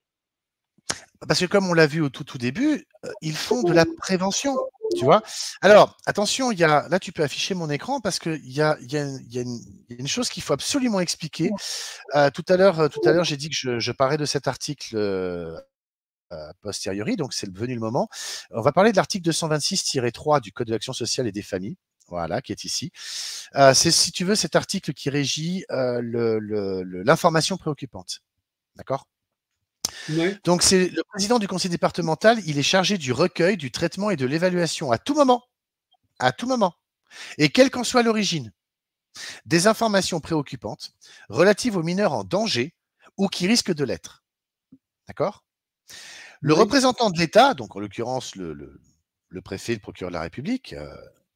Parce que comme on l'a vu au tout début, ils font de la prévention, tu vois. Alors attention, là tu peux afficher mon écran parce que il y a une chose qu'il faut absolument expliquer. Tout à l'heure, j'ai dit que je parlais de cet article posteriori, donc c'est venu le moment. On va parler de l'article 226-3 du Code de l'action sociale et des familles, voilà, qui est ici. C'est, si tu veux, cet article qui régit l'information préoccupante. D'accord ? Ouais. Donc, c'est le président du conseil départemental, il est chargé du recueil, du traitement et de l'évaluation à tout moment, et quelle qu'en soit l'origine, des informations préoccupantes relatives aux mineurs en danger ou qui risquent de l'être. D'accord ? Le représentant de l'État, donc en l'occurrence le préfet, le procureur de la République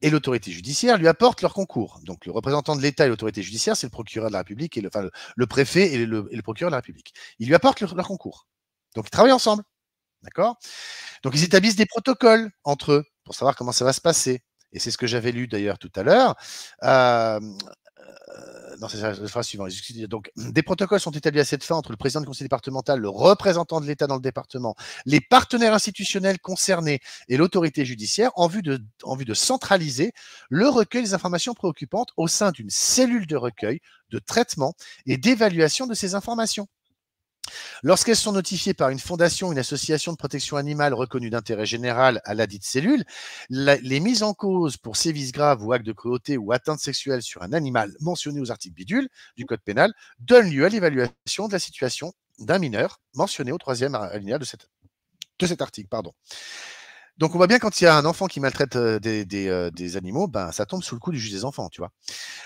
et l'autorité judiciaire, lui apportent leur concours. Donc le représentant de l'État et l'autorité judiciaire, c'est le procureur de la République et le préfet et le procureur de la République. Ils lui apportent leur concours. Donc ils travaillent ensemble. D'accord ? Donc ils établissent des protocoles entre eux pour savoir comment ça va se passer. Et c'est ce que j'avais lu d'ailleurs tout à l'heure. Non, c'est la phrase suivante. Donc, des protocoles sont établis à cette fin entre le président du conseil départemental, le représentant de l'État dans le département, les partenaires institutionnels concernés et l'autorité judiciaire en vue de centraliser le recueil des informations préoccupantes au sein d'une cellule de recueil, de traitement et d'évaluation de ces informations. Lorsqu'elles sont notifiées par une fondation ou une association de protection animale reconnue d'intérêt général à ladite cellule, les mises en cause pour sévices graves ou actes de cruauté ou atteinte sexuelle sur un animal mentionné aux articles bidule du Code pénal donnent lieu à l'évaluation de la situation d'un mineur mentionné au 3e alinéa de cet article. Pardon. Donc, on voit bien quand il y a un enfant qui maltraite des animaux, ben, ça tombe sous le coup du juge des enfants, tu vois.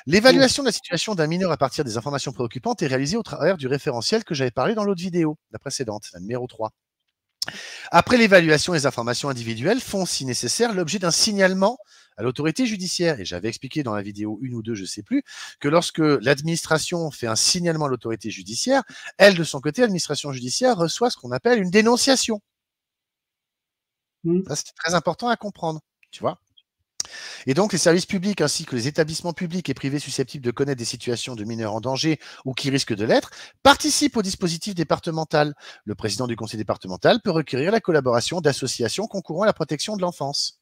L'évaluation de la situation d'un mineur à partir des informations préoccupantes est réalisée au travers du référentiel que j'avais parlé dans l'autre vidéo, la précédente, la numéro 3. Après l'évaluation, les informations individuelles font, si nécessaire, l'objet d'un signalement à l'autorité judiciaire. Et j'avais expliqué dans la vidéo 1 ou 2, je ne sais plus, que lorsque l'administration fait un signalement à l'autorité judiciaire, elle, de son côté, l'administration judiciaire reçoit ce qu'on appelle une dénonciation. Ça, c'est très important à comprendre, tu vois. Et donc, les services publics ainsi que les établissements publics et privés susceptibles de connaître des situations de mineurs en danger ou qui risquent de l'être participent au dispositif départemental. Le président du conseil départemental peut requérir la collaboration d'associations concourant à la protection de l'enfance.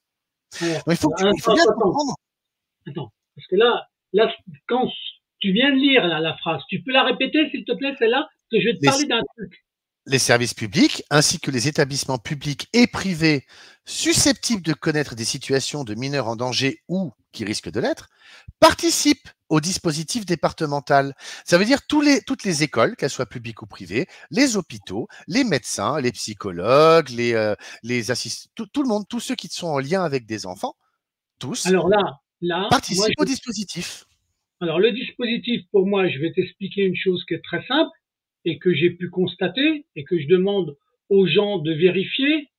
Alors, Donc, il faut bien comprendre. attends, parce que là, quand tu viens de lire là, la phrase, tu peux la répéter s'il te plaît celle-là, parce que je vais te Les, parler d'un truc. les services publics ainsi que les établissements publics et privés susceptibles de connaître des situations de mineurs en danger ou qui risquent de l'être participent au dispositif départemental. Ça veut dire toutes les écoles, qu'elles soient publiques ou privées, les hôpitaux, les médecins, les psychologues, les assistants, tout le monde, tous ceux qui sont en lien avec des enfants, tous Alors là, moi, participent au dispositif. alors le dispositif, pour moi, je vais t'expliquer une chose qui est très simple et que j'ai pu constater et que je demande aux gens de vérifier.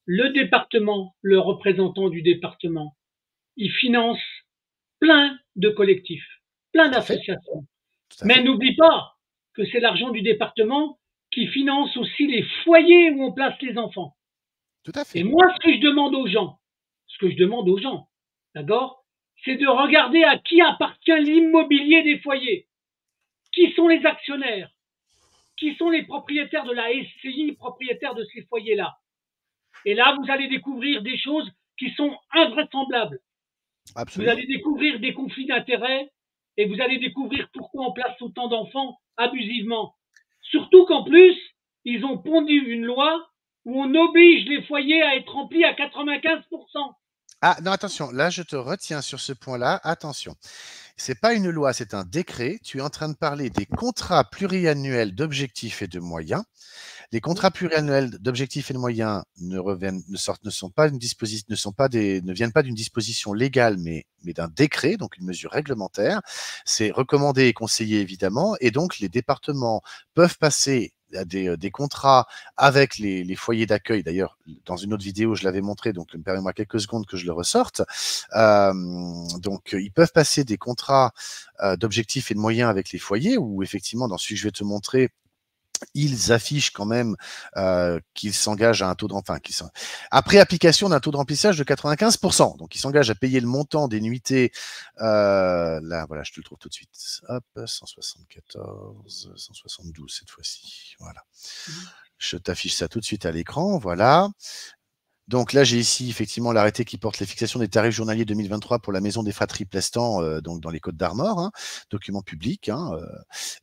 Le département, le représentant du département, il finance plein de collectifs, plein Tout à fait, d'associations. tout à Mais fait, n'oublie pas que c'est l'argent du département qui finance aussi les foyers où on place les enfants. tout à Et fait. moi, ce que je demande aux gens, d'accord, c'est de regarder à qui appartient l'immobilier des foyers, qui sont les actionnaires, qui sont les propriétaires de la SCI, propriétaires de ces foyers-là. Et là, vous allez découvrir des choses qui sont invraisemblables. Vous Absolument. allez découvrir des conflits d'intérêts et vous allez découvrir pourquoi on place autant d'enfants abusivement. Surtout qu'en plus, ils ont pondu une loi où on oblige les foyers à être remplis à 95%. Ah non, attention, là je te retiens sur ce point-là. Attention, c'est pas une loi, c'est un décret. Tu es en train de parler des contrats pluriannuels d'objectifs et de moyens. Les contrats pluriannuels d'objectifs et de moyens ne sont pas une disposition, ne viennent pas d'une disposition légale, mais d'un décret, donc une mesure réglementaire. C'est recommandé et conseillé évidemment, et donc les départements peuvent passer à des contrats avec les foyers d'accueil. D'ailleurs, dans une autre vidéo, je l'avais montré, donc permets-moi quelques secondes que je le ressorte. Donc, ils peuvent passer des contrats d'objectifs et de moyens avec les foyers, où effectivement, dans celui que je vais te montrer, ils affichent quand même qu'ils s'engagent à un taux de, enfin, après application d'un taux de remplissage de 95%. Donc, ils s'engagent à payer le montant des nuitées. Là, voilà, je te le trouve tout de suite. Hop, 174, 172 cette fois-ci. Voilà. Je t'affiche ça tout de suite à l'écran. Voilà. Donc là, j'ai ici effectivement l'arrêté qui porte la fixation des tarifs journaliers 2023 pour la maison des fratries Plestan, donc dans les Côtes d'Armor, hein, document public.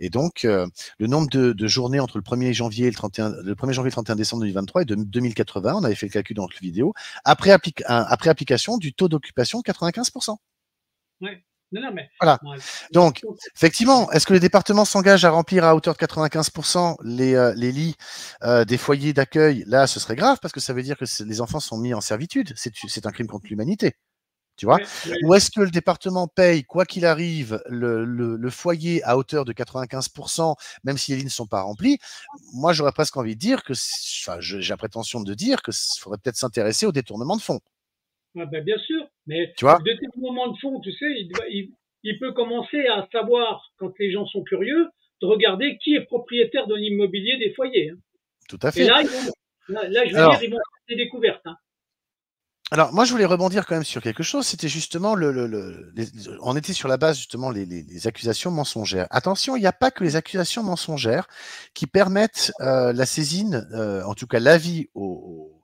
Et donc, le nombre de journées entre le 1er janvier et le 1er janvier et le 31 décembre 2023 est de 2080. On avait fait le calcul dans notre vidéo. Après application du taux d'occupation 95%. Ouais. Non, non, mais Voilà. moi, Donc, effectivement, est-ce que les départements s'engagent à remplir à hauteur de 95% les lits des foyers d'accueil? Là, ce serait grave parce que ça veut dire que les enfants sont mis en servitude. C'est un crime contre l'humanité. Tu vois? ouais, ouais. Ou est-ce que le département paye, quoi qu'il arrive, le foyer à hauteur de 95%, même si les lits ne sont pas remplis? Moi, j'aurais presque envie de dire que, enfin, j'ai la prétention de dire qu'il faudrait peut-être s'intéresser au détournement de fonds. Ah ben, bien sûr, mais Tu vois? le détournement de fond, tu sais, il peut commencer à savoir, quand les gens sont curieux, de regarder qui est propriétaire de l'immobilier des foyers. Hein. Tout à Et fait. là, là, je veux Alors, dire, ils vont faire des découvertes. Hein. Alors, moi, je voulais rebondir quand même sur quelque chose. C'était justement on était sur la base justement les accusations mensongères. Attention, il n'y a pas que les accusations mensongères qui permettent la saisine, en tout cas l'avis au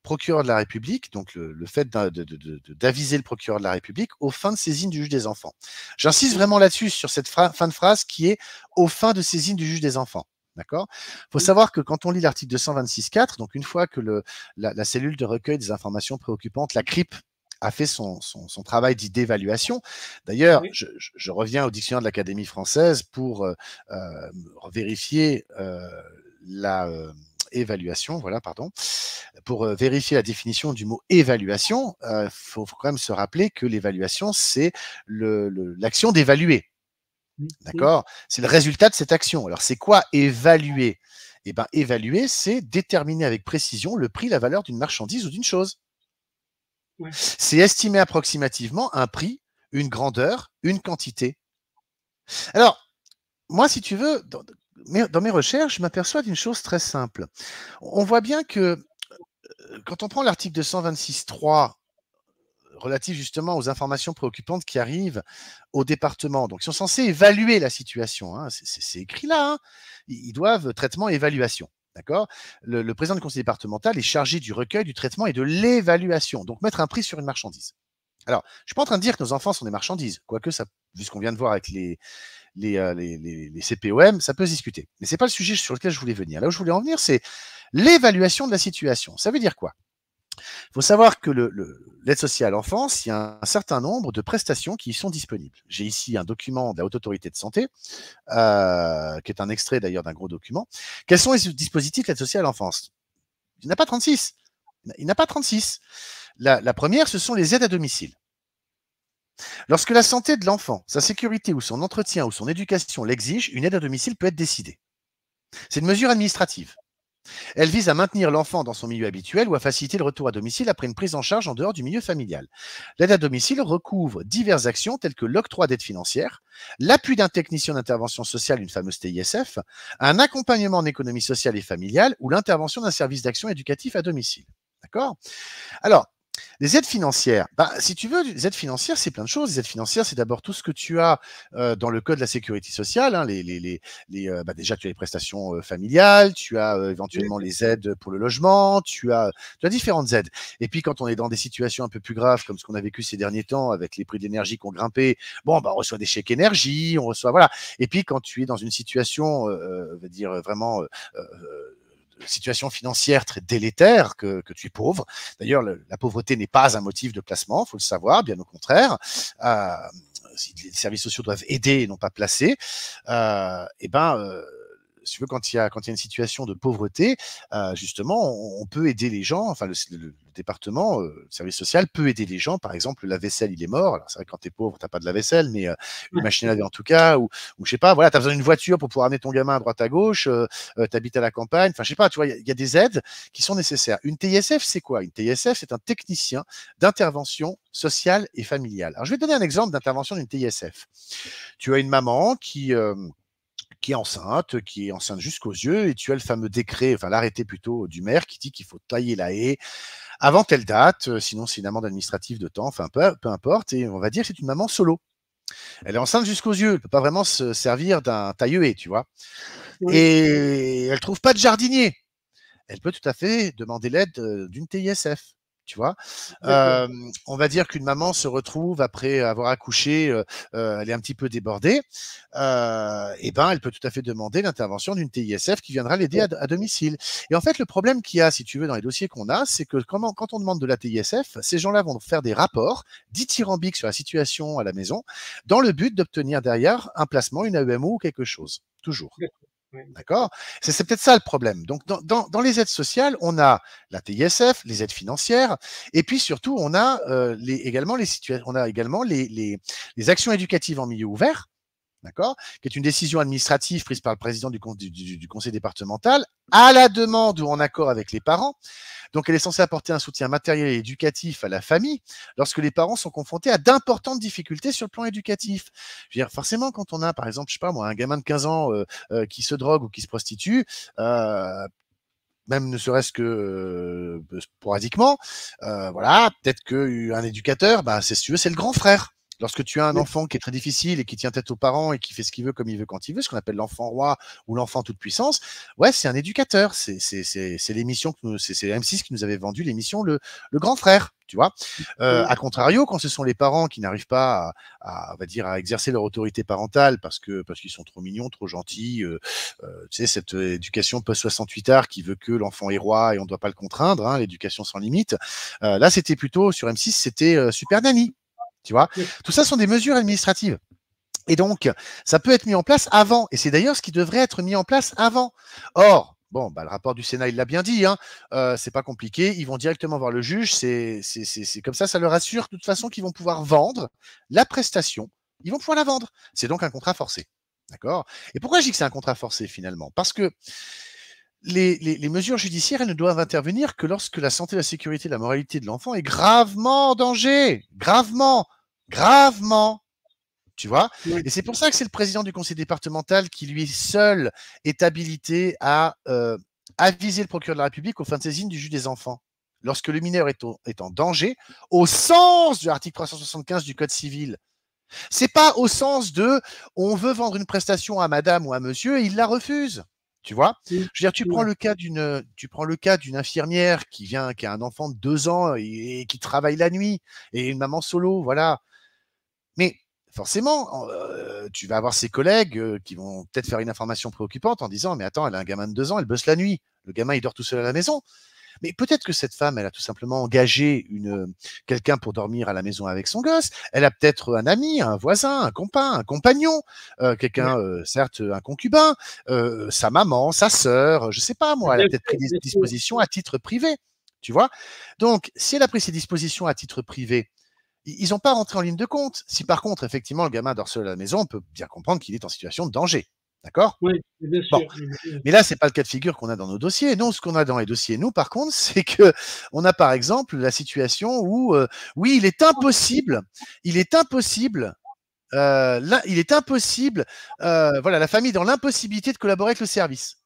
procureur de la République, donc le fait d'aviser le procureur de la République aux fins de saisine du juge des enfants. J'insiste vraiment là-dessus, sur cette fin de phrase qui est aux fins de saisine du juge des enfants. D'accord? Il faut savoir que quand on lit l'article 226.4, donc une fois que la cellule de recueil des informations préoccupantes, la CRIP, a fait son travail dit d'évaluation. D'ailleurs, Oui. je reviens au dictionnaire de l'Académie française pour vérifier la évaluation, voilà, pardon. Pour vérifier la définition du mot évaluation, faut quand même se rappeler que l'évaluation, c'est l'action d'évaluer. D'accord? C'est le résultat de cette action. Alors, c'est quoi évaluer? Eh bien, évaluer, c'est déterminer avec précision le prix, la valeur d'une marchandise ou d'une chose. Ouais. C'est estimer approximativement un prix, une grandeur, une quantité. Alors, moi, si tu veux, dans mes recherches, je m'aperçois d'une chose très simple. On voit bien que quand on prend l'article 226.3 relatifs justement aux informations préoccupantes qui arrivent au département. Donc, ils sont censés évaluer la situation, hein. C'est écrit là, hein. Ils doivent traitement et évaluation. D'accord. Le président du conseil départemental est chargé du recueil, du traitement et de l'évaluation. Donc, mettre un prix sur une marchandise. Alors, je ne suis pas en train de dire que nos enfants sont des marchandises, quoique, ça, vu ce qu'on vient de voir avec les CPOM, ça peut se discuter. Mais ce n'est pas le sujet sur lequel je voulais venir. Là où je voulais en venir, c'est l'évaluation de la situation. Ça veut dire quoi? Il faut savoir que l'aide sociale à l'enfance, il y a un certain nombre de prestations qui y sont disponibles. J'ai ici un document de la Haute Autorité de Santé, qui est un extrait d'ailleurs d'un gros document. Quels sont les dispositifs d'aide sociale à l'enfance? Il n'y en a pas 36. Il n'y en a pas 36. La première, ce sont les aides à domicile. Lorsque la santé de l'enfant, sa sécurité ou son entretien ou son éducation l'exige, une aide à domicile peut être décidée. C'est une mesure administrative. Elle vise à maintenir l'enfant dans son milieu habituel ou à faciliter le retour à domicile après une prise en charge en dehors du milieu familial. L'aide à domicile recouvre diverses actions telles que l'octroi d'aide financière, l'appui d'un technicien d'intervention sociale, une fameuse TISF, un accompagnement en économie sociale et familiale ou l'intervention d'un service d'action éducatif à domicile. D'accord? Alors, les aides financières, si tu veux, les aides financières, c'est plein de choses. Les aides financières, c'est d'abord tout ce que tu as dans le code de la sécurité sociale. Hein, déjà, tu as les prestations familiales, tu as éventuellement les aides pour le logement, tu as différentes aides. Et puis, quand on est dans des situations un peu plus graves, comme ce qu'on a vécu ces derniers temps avec les prix de l'énergie qui ont grimpé, on reçoit des chèques énergie, on reçoit, voilà. Et puis, quand tu es dans une situation, on va dire vraiment situation financière très délétère, que tu es pauvre. D'ailleurs, la pauvreté n'est pas un motif de placement, il faut le savoir, bien au contraire. Les services sociaux doivent aider et non pas placer. Si tu veux, quand il y a une situation de pauvreté, justement, on peut aider les gens. Enfin, le département, le service social peut aider les gens. Par exemple, le lave-vaisselle, il est mort. Alors, c'est vrai que quand tu es pauvre, tu n'as pas de lave-vaisselle, mais une machine à laver en tout cas, ou je sais pas, voilà, tu as besoin d'une voiture pour pouvoir amener ton gamin à droite à gauche, tu habites à la campagne. Enfin, je sais pas, tu vois, il y a des aides qui sont nécessaires. Une TISF, c'est quoi? Une TISF, c'est un technicien d'intervention sociale et familiale. Alors, je vais te donner un exemple d'intervention d'une TISF. Tu as une maman qui est enceinte jusqu'aux yeux, et tu as le fameux décret, enfin l'arrêté plutôt du maire qui dit qu'il faut tailler la haie avant telle date, sinon c'est une amende administrative de temps, enfin peu importe, et on va dire que c'est une maman solo. Elle est enceinte jusqu'aux yeux, elle ne peut pas vraiment se servir d'un taille-haie, tu vois. Oui. Et elle ne trouve pas de jardinier. Elle peut tout à fait demander l'aide d'une TISF. Tu vois, on va dire qu'une maman se retrouve après avoir accouché, elle est un petit peu débordée, elle peut tout à fait demander l'intervention d'une TISF qui viendra l'aider à domicile. Et en fait, le problème qu'il y a, si tu veux, dans les dossiers qu'on a, c'est que quand on demande de la TISF, ces gens-là vont faire des rapports dithyrambiques sur la situation à la maison, dans le but d'obtenir derrière un placement, une AEMO ou quelque chose. Toujours. D'accord? C'est peut-être ça le problème. Donc, dans les aides sociales, on a la TISF, les aides financières, et puis surtout, on a également les actions éducatives en milieu ouvert, d'accord? Qui est une décision administrative prise par le président du conseil départemental à la demande ou en accord avec les parents. Donc, elle est censée apporter un soutien matériel et éducatif à la famille lorsque les parents sont confrontés à d'importantes difficultés sur le plan éducatif. Je veux dire, forcément, quand on a, par exemple, je sais pas moi, un gamin de 15 ans qui se drogue ou qui se prostitue, même ne serait-ce que sporadiquement, voilà, peut-être qu'un éducateur, si tu veux, c'est le grand frère. Lorsque tu as un enfant qui est très difficile et qui tient tête aux parents et qui fait ce qu'il veut comme il veut quand il veut, ce qu'on appelle l'enfant roi ou l'enfant toute puissance, ouais, c'est un éducateur. C'est l'émission c'est M6 qui nous avait vendu l'émission le grand frère, tu vois. À contrario, quand ce sont les parents qui n'arrivent pas on va dire, à exercer leur autorité parentale parce qu'ils sont trop mignons, trop gentils, tu sais, cette éducation post-68 art qui veut que l'enfant est roi et on ne doit pas le contraindre, hein, l'éducation sans limite. Là, c'était plutôt sur M6, c'était Super Nanny. Tu vois, tout ça sont des mesures administratives. Et donc, ça peut être mis en place avant. Et c'est d'ailleurs ce qui devrait être mis en place avant. Or, le rapport du Sénat, il l'a bien dit, hein, c'est pas compliqué. Ils vont directement voir le juge. C'est comme ça leur assure de toute façon qu'ils vont pouvoir vendre la prestation. Ils vont pouvoir la vendre. C'est donc un contrat forcé. D'accord? Et pourquoi je dis que c'est un contrat forcé finalement? Parce que les mesures judiciaires, elles ne doivent intervenir que lorsque la santé, la sécurité, la moralité de l'enfant est gravement en danger. Gravement, tu vois. Et c'est pour ça que c'est le président du conseil départemental qui, lui seul, est habilité à aviser le procureur de la République aux fins de saisine du juge des enfants. lorsque le mineur est en danger, au sens de l'article 375 du Code civil. C'est pas au sens de on veut vendre une prestation à madame ou à monsieur et il la refuse. Tu vois? Je veux dire, tu prends le cas d'une infirmière qui a un enfant de 2 ans et qui travaille la nuit et une maman solo, voilà. Mais forcément, tu vas avoir ses collègues qui vont peut-être faire une information préoccupante en disant mais attends, elle a un gamin de 2 ans, elle bosse la nuit. Le gamin, il dort tout seul à la maison. Mais peut-être que cette femme, elle a tout simplement engagé quelqu'un pour dormir à la maison avec son gosse. Elle a peut-être un ami, un voisin, un compagnon, quelqu'un, certes, un concubin, sa maman, sa sœur, je sais pas moi. Elle a peut-être pris des dispositions à titre privé, tu vois. Donc, si elle a pris ces dispositions à titre privé, ils n'ont pas rentré en ligne de compte. Si par contre, effectivement, le gamin dort seul à la maison, on peut bien comprendre qu'il est en situation de danger. D'accord? Oui, bien Bon. sûr. Mais là, c'est pas le cas de figure qu'on a dans nos dossiers. Non, ce qu'on a dans les dossiers, nous, par contre, c'est que on a par exemple la situation où, oui, il est impossible, voilà, la famille est dans l'impossibilité de collaborer avec le service.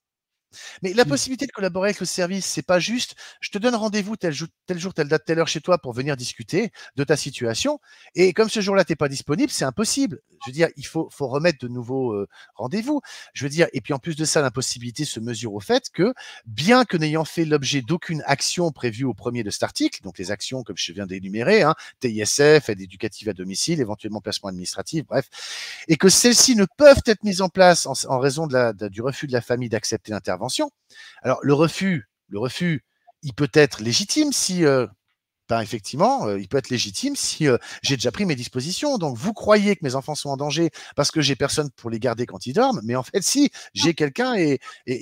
Mais la possibilité de collaborer avec le service, c'est pas juste, je te donne rendez-vous tel jour, telle date, telle heure chez toi pour venir discuter de ta situation. Et comme ce jour-là, t'es pas disponible, c'est impossible. Je veux dire, il faut remettre de nouveaux rendez-vous. Je veux dire, et puis en plus de ça, l'impossibilité se mesure au fait que, bien que n'ayant fait l'objet d'aucune action prévue au premier de cet article, donc les actions comme je viens d'énumérer, hein, TISF, aide éducative à domicile, éventuellement placement administratif, bref, et que celles-ci ne peuvent être mises en place en raison du refus de la famille d'accepter l'intervention. Alors, le refus, il peut être légitime si, effectivement, il peut être légitime si j'ai déjà pris mes dispositions. Donc, vous croyez que mes enfants sont en danger parce que j'ai personne pour les garder quand ils dorment, mais en fait, si, j'ai quelqu'un et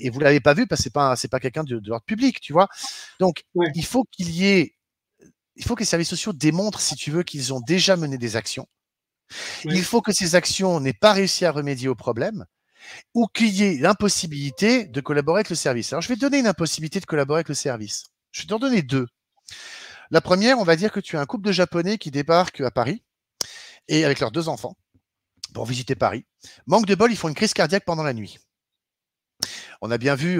vous l'avez pas vu parce que c'est pas quelqu'un de l'ordre public, tu vois. Donc, il faut que les services sociaux démontrent, si tu veux, qu'ils ont déjà mené des actions. Il faut que ces actions n'aient pas réussi à remédier au problème ou qu'il y ait l'impossibilité de collaborer avec le service. Alors, je vais te donner une impossibilité de collaborer avec le service. Je vais t'en donner 2. La première, on va dire que tu as un couple de Japonais qui débarquent à Paris et avec leurs 2 enfants pour visiter Paris. Manque de bol, ils font une crise cardiaque pendant la nuit. On a bien vu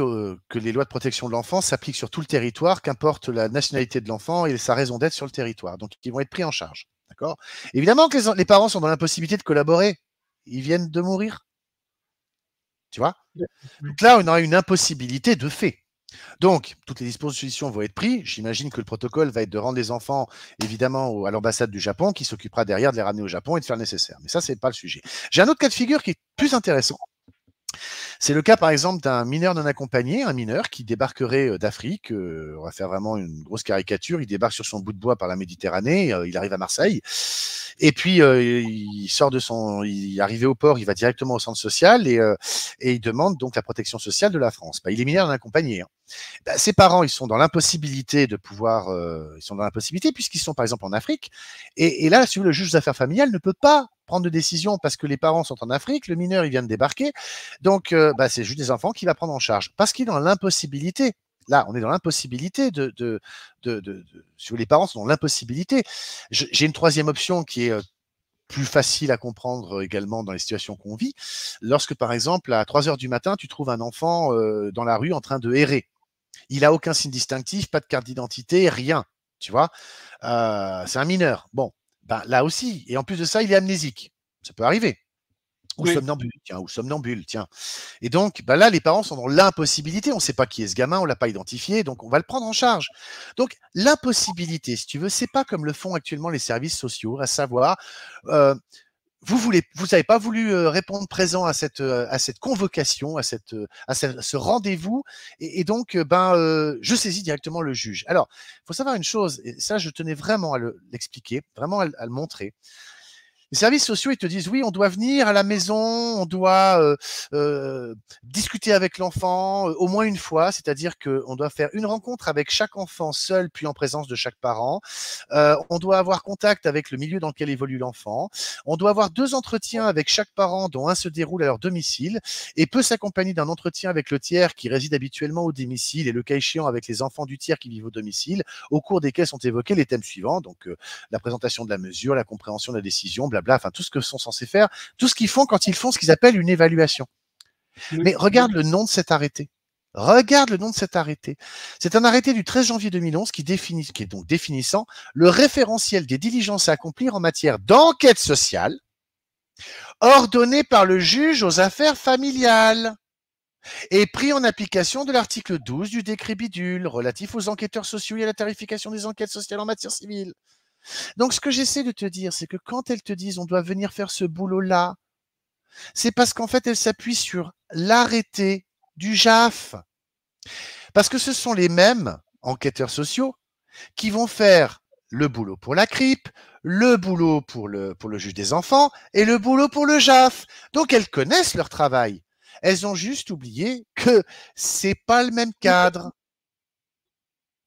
que les lois de protection de l'enfant s'appliquent sur tout le territoire, qu'importe la nationalité de l'enfant et sa raison d'être sur le territoire. Donc, ils vont être pris en charge. D'accord ? Évidemment que les parents sont dans l'impossibilité de collaborer. Ils viennent de mourir. Tu vois ? Donc là, on aura une impossibilité de fait. Donc, toutes les dispositions vont être prises. J'imagine que le protocole va être de rendre les enfants, évidemment, à l'ambassade du Japon, qui s'occupera derrière de les ramener au Japon et de faire le nécessaire. Mais ça, c'est pas le sujet. J'ai un autre cas de figure qui est plus intéressant. C'est le cas, par exemple, d'un mineur non accompagné, un mineur qui débarquerait d'Afrique. On va faire vraiment une grosse caricature. Il débarque sur son bout de bois par la Méditerranée. Il arrive à Marseille. Et puis, il est arrivé au port, il va directement au centre social et il demande donc la protection sociale de la France. Il est mineur non accompagné. Hein. Ses parents, ils sont dans l'impossibilité puisqu'ils sont par exemple en Afrique. Et là, si vous voulez, le juge des affaires familiales ne peut pas prendre de décision parce que les parents sont en Afrique, le mineur, il vient de débarquer. Donc, c'est juste des enfants qui va prendre en charge parce qu'il est dans l'impossibilité. Là, on est dans l'impossibilité si les parents sont dans l'impossibilité. J'ai une troisième option qui est plus facile à comprendre également dans les situations qu'on vit. Lorsque, par exemple, à 3 heures du matin, tu trouves un enfant dans la rue en train de errer. Il a aucun signe distinctif, pas de carte d'identité, rien. Tu vois, c'est un mineur. Bon, là aussi. Et en plus de ça, il est amnésique. Ça peut arriver. Ou somnambule, tiens. Et donc, là, les parents sont dans l'impossibilité. On ne sait pas qui est ce gamin, on ne l'a pas identifié, donc on va le prendre en charge. Donc, l'impossibilité, si tu veux, c'est pas comme le font actuellement les services sociaux, à savoir, vous n'avez pas voulu répondre présent à cette convocation, à ce rendez-vous, et donc, je saisis directement le juge. Alors, il faut savoir une chose, et ça, je tenais vraiment à l'expliquer, vraiment à le montrer. Les services sociaux, ils te disent oui, on doit venir à la maison, on doit discuter avec l'enfant au moins une fois, c'est-à-dire qu'on doit faire une rencontre avec chaque enfant seul, puis en présence de chaque parent. On doit avoir contact avec le milieu dans lequel évolue l'enfant. On doit avoir 2 entretiens avec chaque parent, dont un se déroule à leur domicile, et peut s'accompagner d'un entretien avec le tiers qui réside habituellement au domicile, et le cas échéant avec les enfants du tiers qui vivent au domicile, au cours desquels sont évoqués les thèmes suivants, donc la présentation de la mesure, la compréhension de la décision, enfin tout ce que sont censés faire, tout ce qu'ils font quand ils font ce qu'ils appellent une évaluation. Mais regarde le nom de cet arrêté. Regarde le nom de cet arrêté. C'est un arrêté du 13 janvier 2011 qui est donc définissant le référentiel des diligences à accomplir en matière d'enquête sociale ordonné par le juge aux affaires familiales et pris en application de l'article 12 du décret bidule relatif aux enquêteurs sociaux et à la tarification des enquêtes sociales en matière civile. Donc, ce que j'essaie de te dire, c'est que quand elles te disent on doit venir faire ce boulot-là, c'est parce qu'en fait, elles s'appuient sur l'arrêté du JAF. Parce que ce sont les mêmes enquêteurs sociaux qui vont faire le boulot pour la CRIP, le boulot pour le juge des enfants et le boulot pour le JAF. Donc, elles connaissent leur travail. Elles ont juste oublié que c'est pas le même cadre.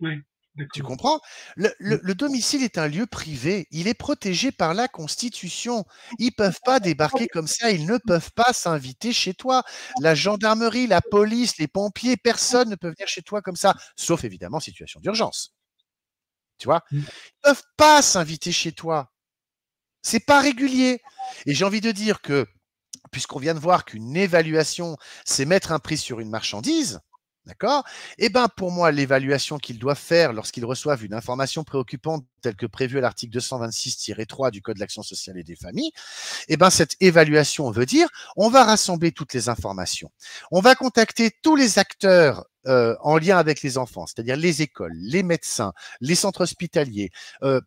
Ouais, Tu d'accord. comprends? Le domicile est un lieu privé. Il est protégé par la Constitution. Ils peuvent pas débarquer comme ça. Ils ne peuvent pas s'inviter chez toi. La gendarmerie, la police, les pompiers, personne ne peut venir chez toi comme ça, sauf évidemment situation d'urgence. Tu vois? Mmh. Ils peuvent pas s'inviter chez toi. C'est pas régulier. Et j'ai envie de dire que, puisqu'on vient de voir qu'une évaluation, c'est mettre un prix sur une marchandise, d'accord? Eh ben, pour moi, l'évaluation qu'ils doivent faire lorsqu'ils reçoivent une information préoccupante telle que prévue à l'article 226-3 du Code de l'action sociale et des familles, eh ben, cette évaluation veut dire on va rassembler toutes les informations. On va contacter tous les acteurs en lien avec les enfants, c'est-à-dire les écoles, les médecins, les centres hospitaliers.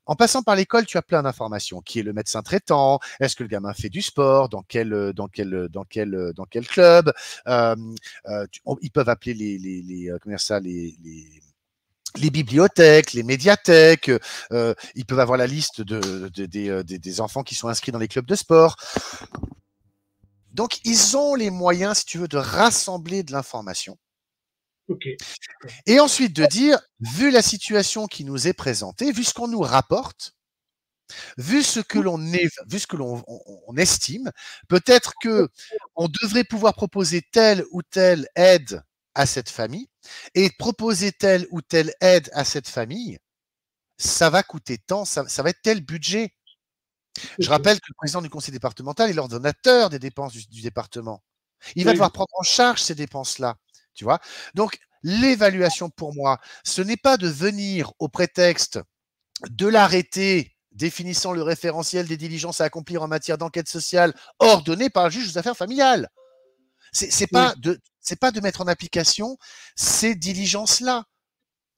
En passant par l'école, tu as plein d'informations. Qui est le médecin traitant? Est-ce que le gamin fait du sport? Dans quel club? Ils peuvent appeler comment dire ça, les bibliothèques, les médiathèques, ils peuvent avoir la liste des enfants qui sont inscrits dans les clubs de sport. Donc, ils ont les moyens, si tu veux, de rassembler de l'information. Ok. Et ensuite de dire, vu la situation qui nous est présentée, vu ce qu'on nous rapporte, vu ce que l'on estime, peut-être que on devrait pouvoir proposer telle ou telle aide à cette famille et proposer telle ou telle aide à cette famille, ça va coûter tant, ça va être tel budget. Je Ok. rappelle que le président du conseil départemental est l'ordonnateur des dépenses du département. Il va Oui. devoir prendre en charge ces dépenses-là, tu vois. Donc, l'évaluation pour moi, ce n'est pas de venir au prétexte de l'arrêté définissant le référentiel des diligences à accomplir en matière d'enquête sociale ordonné par le juge aux affaires familiales. C'est Oui. pas de mettre en application ces diligences-là.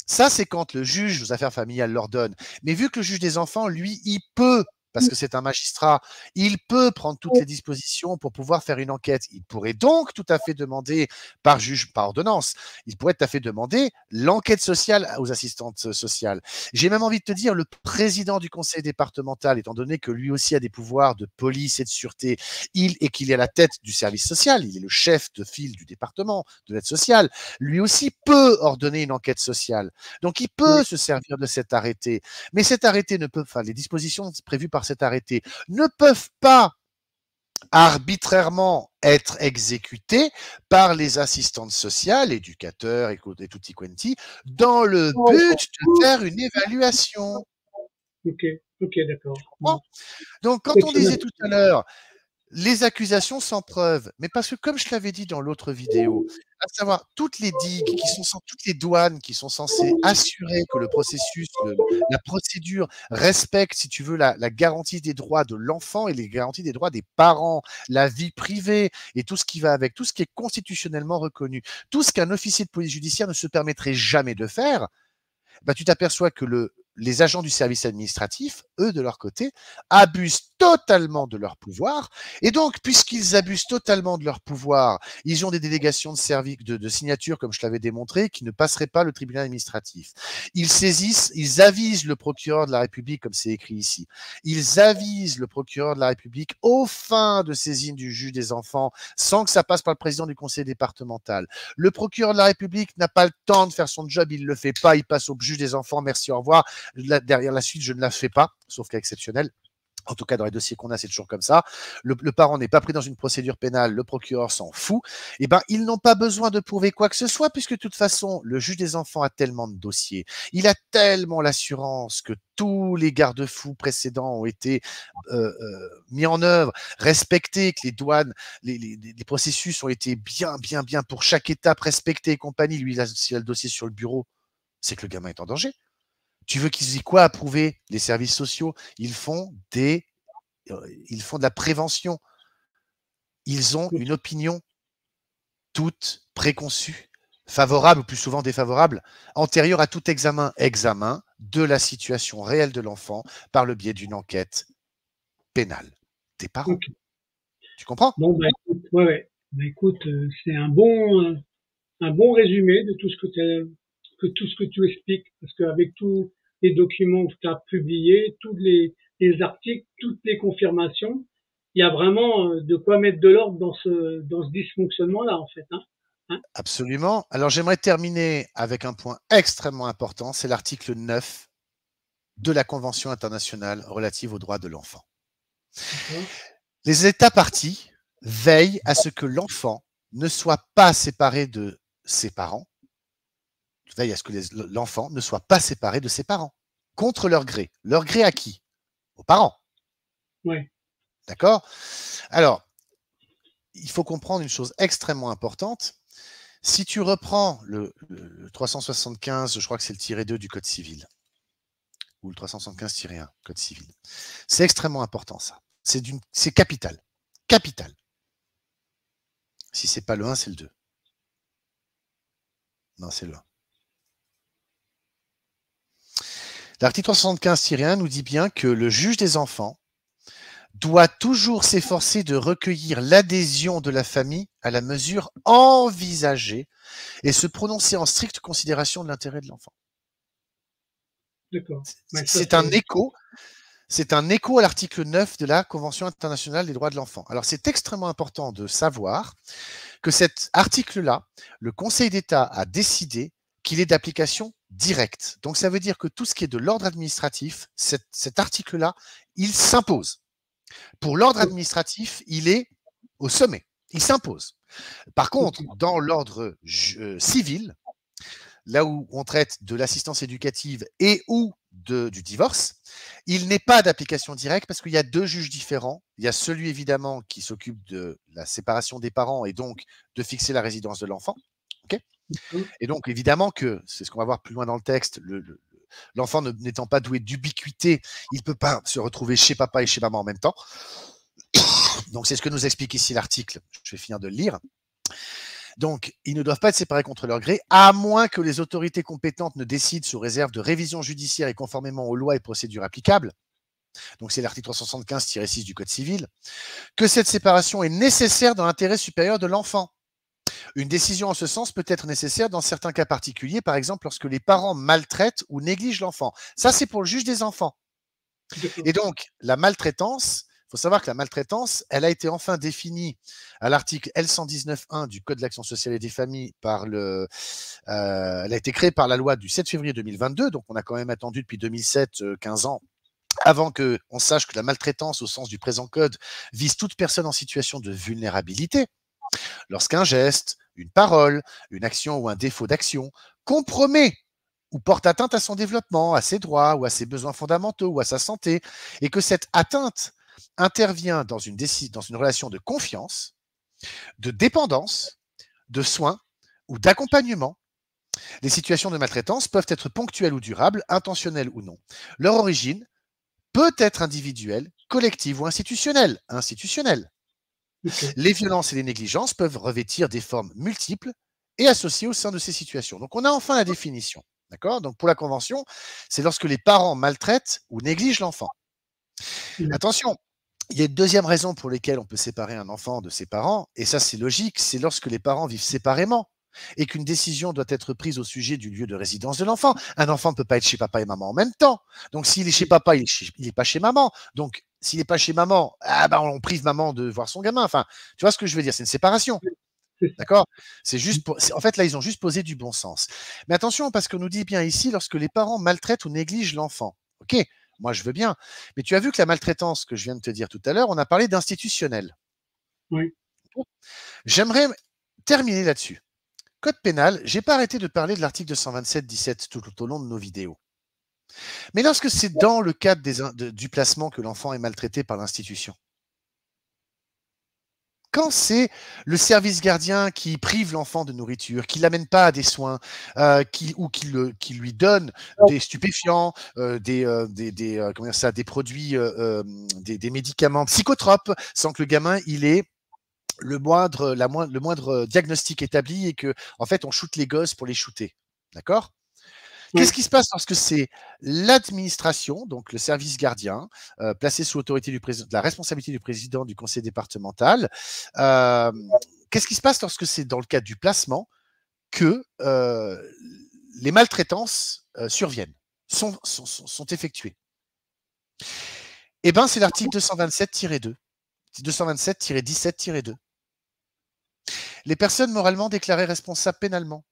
Ça, c'est quand le juge aux affaires familiales l'ordonne. Mais vu que le juge des enfants, lui, il peut, parce que c'est un magistrat, il peut prendre toutes les dispositions pour pouvoir faire une enquête. Il pourrait donc tout à fait demander par juge, par ordonnance, il pourrait tout à fait demander l'enquête sociale aux assistantes sociales. J'ai même envie de te dire, le président du conseil départemental, étant donné que lui aussi a des pouvoirs de police et de sûreté, et qu'il est à la tête du service social, il est le chef de file du département de l'aide sociale, lui aussi peut ordonner une enquête sociale. Donc, il Oui. peut se servir de cet arrêté. Mais cet arrêté ne peut, enfin, les dispositions prévues par cet arrêté ne peuvent pas arbitrairement être exécutées par les assistantes sociales, éducateurs et tutti quanti, dans le but de faire une évaluation. Ok. Ok, d'accord. Donc, quand on disait Excellent. tout à l'heure, les accusations sans preuve, mais parce que comme je l'avais dit dans l'autre vidéo, à savoir toutes les digues toutes les douanes qui sont censées assurer que le processus, la procédure respecte, si tu veux, la garantie des droits de l'enfant et les garanties des droits des parents, la vie privée et tout ce qui va avec, tout ce qui est constitutionnellement reconnu, tout ce qu'un officier de police judiciaire ne se permettrait jamais de faire, bah, tu t'aperçois que les agents du service administratif, eux, de leur côté, abusent totalement de leur pouvoir. Et donc, puisqu'ils abusent totalement de leur pouvoir, ils ont des délégations de service, de signature, comme je l'avais démontré, qui ne passeraient pas le tribunal administratif. Ils saisissent, ils avisent le procureur de la République, comme c'est écrit ici. Ils avisent le procureur de la République aux fins de saisine du juge des enfants, sans que ça passe par le président du conseil départemental. Le procureur de la République n'a pas le temps de faire son job, il ne le fait pas, il passe au juge des enfants, merci, au revoir. Derrière la suite, je ne la fais pas, sauf cas exceptionnel. En tout cas, dans les dossiers qu'on a, c'est toujours comme ça. Le parent n'est pas pris dans une procédure pénale, le procureur s'en fout. Eh ben, ils n'ont pas besoin de prouver quoi que ce soit, puisque de toute façon, le juge des enfants a tellement de dossiers. Il a tellement l'assurance que tous les garde-fous précédents ont été mis en œuvre, respectés, que les douanes, les processus ont été bien pour chaque étape respectés et compagnie. Lui, s'il a le dossier sur le bureau, c'est que le gamin est en danger. Tu veux qu'ils aient quoi à prouver? Les services sociaux, ils font de la prévention. Ils ont une opinion toute préconçue, favorable ou plus souvent défavorable, antérieure à tout examen de la situation réelle de l'enfant par le biais d'une enquête pénale des parents. Ok. Tu comprends? Bon, bah, écoute, ouais. Bah, écoute, c'est un bon résumé de tout ce tout ce que tu expliques, parce qu'avec tous les documents que tu as publiés, les articles, toutes les confirmations, il y a vraiment de quoi mettre de l'ordre dans ce dysfonctionnement-là, en fait, hein. Hein. Absolument. Alors, j'aimerais terminer avec un point extrêmement important, c'est l'article 9 de la Convention internationale relative aux droits de l'enfant. Les États parties veillent à ce que l'enfant ne soit pas séparé de ses parents, veillent à ce que l'enfant ne soit pas séparé de ses parents, contre leur gré. Leur gré à qui? Aux parents. Ouais. D'accord? Alors, il faut comprendre une chose extrêmement importante. Si tu reprends le 375, je crois que c'est le tiré 2 du Code civil, ou le 375-1 Code civil, c'est extrêmement important ça. C'est capital. Capital. Si c'est pas le 1, c'est le 2. Non, c'est le 1. L'article 375-1 nous dit bien que le juge des enfants doit toujours s'efforcer de recueillir l'adhésion de la famille à la mesure envisagée et se prononcer en stricte considération de l'intérêt de l'enfant. D'accord. Ouais, c'est un écho. C'est un écho à l'article 9 de la Convention internationale des droits de l'enfant. Alors, c'est extrêmement important de savoir que cet article-là, le Conseil d'État a décidé qu'il est d'application directe. Donc, ça veut dire que tout ce qui est de l'ordre administratif, cet article-là, il s'impose. Pour l'ordre administratif, il est au sommet. Il s'impose. Par contre, dans l'ordre civil, là où on traite de l'assistance éducative et ou du divorce, il n'est pas d'application directe parce qu'il y a deux juges différents. Il y a celui évidemment qui s'occupe de la séparation des parents et donc de fixer la résidence de l'enfant. Okay, et donc évidemment que, c'est ce qu'on va voir plus loin dans le texte, l'enfant n'étant pas doué d'ubiquité, il ne peut pas se retrouver chez papa et chez maman en même temps. Donc c'est ce que nous explique ici l'article. Je vais finir de le lire. Donc, ils ne doivent pas être séparés contre leur gré, à moins que les autorités compétentes ne décident sous réserve de révision judiciaire et conformément aux lois et procédures applicables. Donc, c'est l'article 375-6 du Code civil, que cette séparation est nécessaire dans l'intérêt supérieur de l'enfant. Une décision en ce sens peut être nécessaire dans certains cas particuliers, par exemple lorsque les parents maltraitent ou négligent l'enfant. Ça, c'est pour le juge des enfants. Et donc, la maltraitance, il faut savoir que la maltraitance, elle a été enfin définie à l'article L119.1 du Code de l'action sociale et des familles elle a été créée par la loi du 7 février 2022, donc on a quand même attendu depuis 2007, 15 ans, avant qu'on sache que la maltraitance au sens du présent code vise toute personne en situation de vulnérabilité. Lorsqu'un geste, une parole, une action ou un défaut d'action compromet ou porte atteinte à son développement, à ses droits ou à ses besoins fondamentaux ou à sa santé, et que cette atteinte intervient dans une relation de confiance, de dépendance, de soins ou d'accompagnement. Les situations de maltraitance peuvent être ponctuelles ou durables, intentionnelles ou non. Leur origine peut être individuelle, collective ou institutionnelle. Okay. Les violences et les négligences peuvent revêtir des formes multiples et associées au sein de ces situations. Donc, on a enfin la définition. D'accord ? Donc, pour la Convention, c'est lorsque les parents maltraitent ou négligent l'enfant. Attention, il y a une deuxième raison pour laquelle on peut séparer un enfant de ses parents, et ça c'est logique, c'est lorsque les parents vivent séparément et qu'une décision doit être prise au sujet du lieu de résidence de l'enfant. Un enfant ne peut pas être chez papa et maman en même temps. Donc s'il est chez papa, il n'est pas chez maman. Donc s'il n'est pas chez maman, on prive maman de voir son gamin. Enfin, tu vois ce que je veux dire, c'est une séparation. D'accord ? C'est juste en fait, là, ils ont juste posé du bon sens. Mais attention, parce qu'on nous dit bien ici, lorsque les parents maltraitent ou négligent l'enfant. OK ? moi je veux bien. Mais tu as vu que la maltraitance que je viens de te dire tout à l'heure, on a parlé d'institutionnel. Oui. J'aimerais terminer là-dessus. Code pénal, j'ai pas arrêté de parler de l'article 227-17 tout au long de nos vidéos. Mais lorsque c'est dans le cadre du placement que l'enfant est maltraité par l'institution, quand c'est le service gardien qui prive l'enfant de nourriture, qui l'amène pas à des soins, qui lui donne des stupéfiants, comment dire ça, des produits, des médicaments psychotropes, sans que le gamin il ait le moindre diagnostic établi et que en fait on shoot les gosses pour les shooter, d'accord? Qu'est-ce qui se passe lorsque c'est l'administration, donc le service gardien, placé sous l'autorité du président, de la responsabilité du président du conseil départemental? Qu'est-ce qui se passe lorsque c'est dans le cadre du placement que les maltraitances surviennent, sont effectuées? Eh bien, c'est l'article 227-2, 227-17-2. Les personnes moralement déclarées responsables pénalement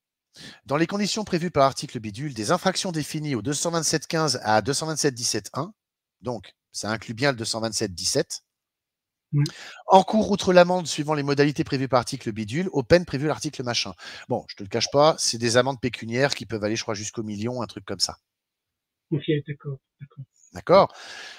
dans les conditions prévues par l'article bidule, des infractions définies au 227.15 à 227.17.1, donc ça inclut bien le 227.17, encourent outre l'amende suivant les modalités prévues par l'article bidule, aux peines prévues à l'article machin. Bon, je te le cache pas, c'est des amendes pécuniaires qui peuvent aller, je crois, jusqu'au million, un truc comme ça. Ok, d'accord. D'accord.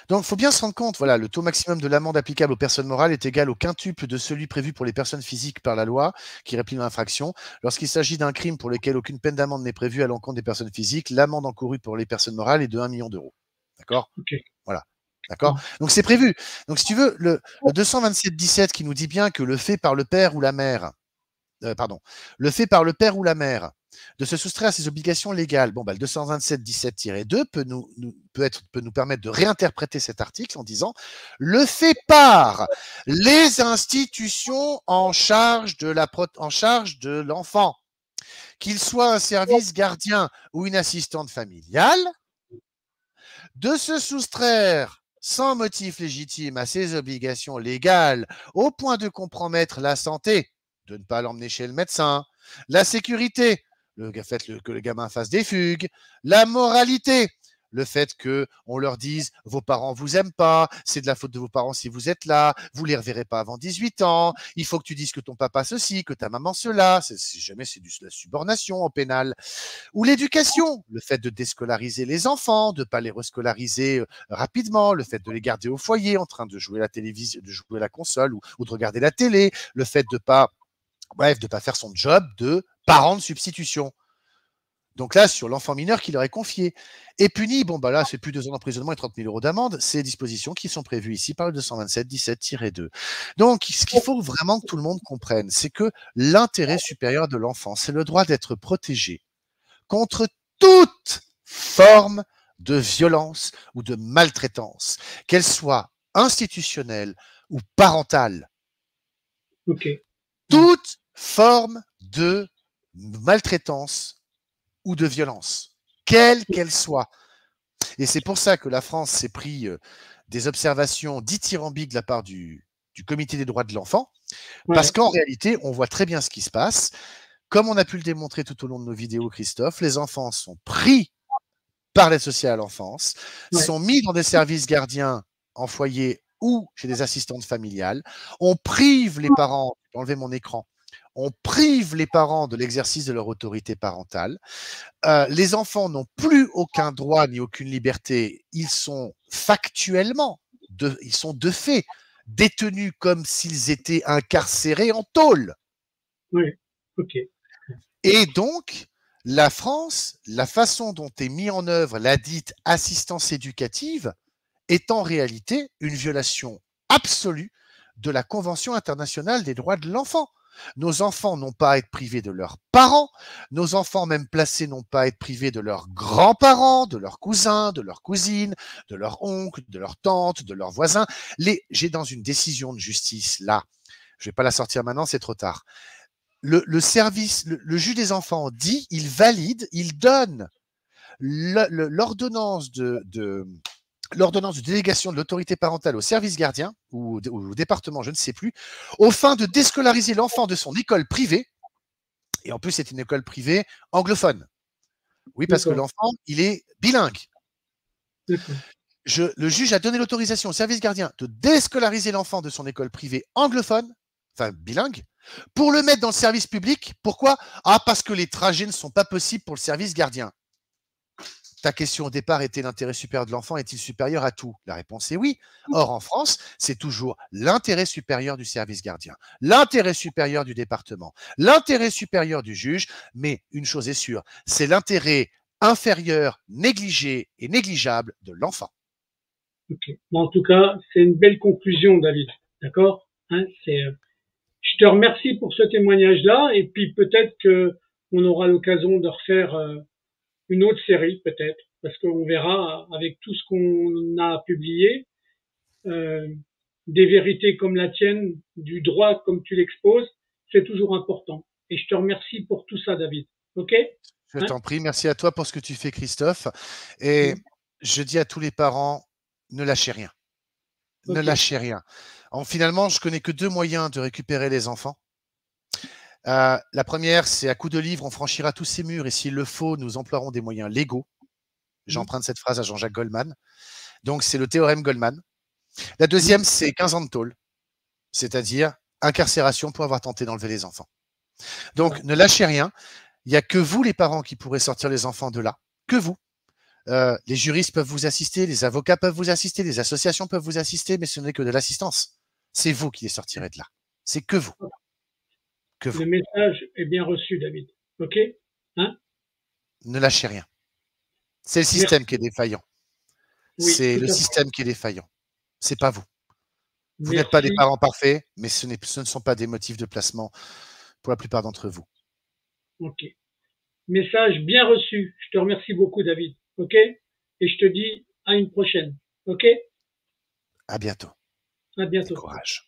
Donc, il faut bien se rendre compte, voilà, le taux maximum de l'amende applicable aux personnes morales est égal au quintuple de celui prévu pour les personnes physiques par la loi qui réprime l'infraction. Lorsqu'il s'agit d'un crime pour lequel aucune peine d'amende n'est prévue à l'encontre des personnes physiques, l'amende encourue pour les personnes morales est de 1 million d'euros. D'accord? Ok. Voilà. D'accord? Donc, c'est prévu. Donc, si tu veux, le 227-17 qui nous dit bien que le fait par le père ou la mère, le fait par le père ou la mère de se soustraire à ses obligations légales. Bon, bah, le 227-17-2 peut nous permettre de réinterpréter cet article en disant le fait par les institutions en charge de l'enfant, qu'il soit un service gardien ou une assistante familiale, de se soustraire sans motif légitime à ses obligations légales au point de compromettre la santé, de ne pas l'emmener chez le médecin, la sécurité, le fait que le gamin fasse des fugues, la moralité, le fait qu'on leur dise vos parents vous aiment pas, c'est de la faute de vos parents si vous êtes là, vous les reverrez pas avant 18 ans, il faut que tu dises que ton papa ceci, que ta maman cela, si jamais c'est de la subornation en pénal. Ou l'éducation, le fait de déscolariser les enfants, de ne pas les rescolariser rapidement, le fait de les garder au foyer en train de jouer la télévision, de jouer la console ou de regarder la télé, le fait de pas faire son job de parent de substitution. Donc là, sur l'enfant mineur qui leur est confié. Et puni, bon, bah là, c'est plus 2 ans d'emprisonnement et 30 000 euros d'amende. C'est les dispositions qui sont prévues ici par le 227-17-2. Donc, ce qu'il faut vraiment que tout le monde comprenne, c'est que l'intérêt supérieur de l'enfant, c'est le droit d'être protégé contre toute forme de violence ou de maltraitance, qu'elle soit institutionnelle ou parentale. Ok. Toute forme de maltraitance ou de violence, quelle qu'elle soit. Et c'est pour ça que la France s'est pris des observations dithyrambiques de la part du Comité des droits de l'enfant, parce qu'en réalité, on voit très bien ce qui se passe. Comme on a pu le démontrer tout au long de nos vidéos, Christophe, les enfants sont pris par l'aide sociale à l'enfance, sont mis dans des services gardiens en foyer ou chez des assistantes familiales. On prive les parents, je vais enlever mon écran, on prive les parents de l'exercice de leur autorité parentale. Les enfants n'ont plus aucun droit ni aucune liberté. Ils sont factuellement, ils sont de fait détenus comme s'ils étaient incarcérés en tôle. Oui, ok. Et donc, la France, la façon dont est mis en œuvre la dite assistance éducative est en réalité une violation absolue de la Convention internationale des droits de l'enfant. Nos enfants n'ont pas à être privés de leurs parents, nos enfants même placés n'ont pas à être privés de leurs grands-parents, de leurs cousins, de leurs cousines, de leurs oncles, de leurs tantes, de leurs voisins. J'ai dans une décision de justice, là, je ne vais pas la sortir maintenant, c'est trop tard. Le juge des enfants dit, il valide, il donne l'ordonnance de délégation de l'autorité parentale au service gardien ou au département, je ne sais plus, aux fins de déscolariser l'enfant de son école privée. Et en plus, c'est une école privée anglophone. Oui, parce que l'enfant, il est bilingue. le juge a donné l'autorisation au service gardien de déscolariser l'enfant de son école privée anglophone, enfin bilingue, pour le mettre dans le service public. Pourquoi? Ah, parce que les trajets ne sont pas possibles pour le service gardien. Ta question au départ était l'intérêt supérieur de l'enfant est-il supérieur à tout? La réponse est oui. Or, en France, c'est toujours l'intérêt supérieur du service gardien, l'intérêt supérieur du département, l'intérêt supérieur du juge, mais une chose est sûre, c'est l'intérêt inférieur, négligé et négligeable de l'enfant. Okay. Bon, en tout cas, c'est une belle conclusion, David. D'accord, hein, je te remercie pour ce témoignage-là, et puis peut-être que on aura l'occasion de refaire une autre série, peut-être, parce qu'on verra avec tout ce qu'on a publié, euh, des vérités comme la tienne, du droit comme tu l'exposes, c'est toujours important. Et je te remercie pour tout ça, David. OK? Je Hein? t'en prie, merci à toi pour ce que tu fais, Christophe. Et je dis à tous les parents, ne lâchez rien. Ne OK. lâchez rien. Finalement, je connais que 2 moyens de récupérer les enfants. La première, c'est à coup de livre, on franchira tous ces murs et s'il le faut, nous emploierons des moyens légaux. J'emprunte cette phrase à Jean-Jacques Goldman. Donc, c'est le théorème Goldman. La deuxième, c'est 15 ans de tôle, c'est-à-dire incarcération pour avoir tenté d'enlever les enfants. Donc, ne lâchez rien. Il n'y a que vous, les parents, qui pourrez sortir les enfants de là. Que vous. Les juristes peuvent vous assister, les avocats peuvent vous assister, les associations peuvent vous assister, mais ce n'est que de l'assistance. C'est vous qui les sortirez de là. C'est que vous. Que vous. Le message est bien reçu, David. OK? Hein? Ne lâchez rien. C'est le système qui est défaillant. Oui, C'est tout le à fait. système qui est défaillant. C'est pas vous. Vous n'êtes pas des Merci. parents parfaits, mais ce ne sont pas des motifs de placement pour la plupart d'entre vous. OK. Message bien reçu. Je te remercie beaucoup, David. OK? Et je te dis à une prochaine. OK? À bientôt. À Et bientôt. courage.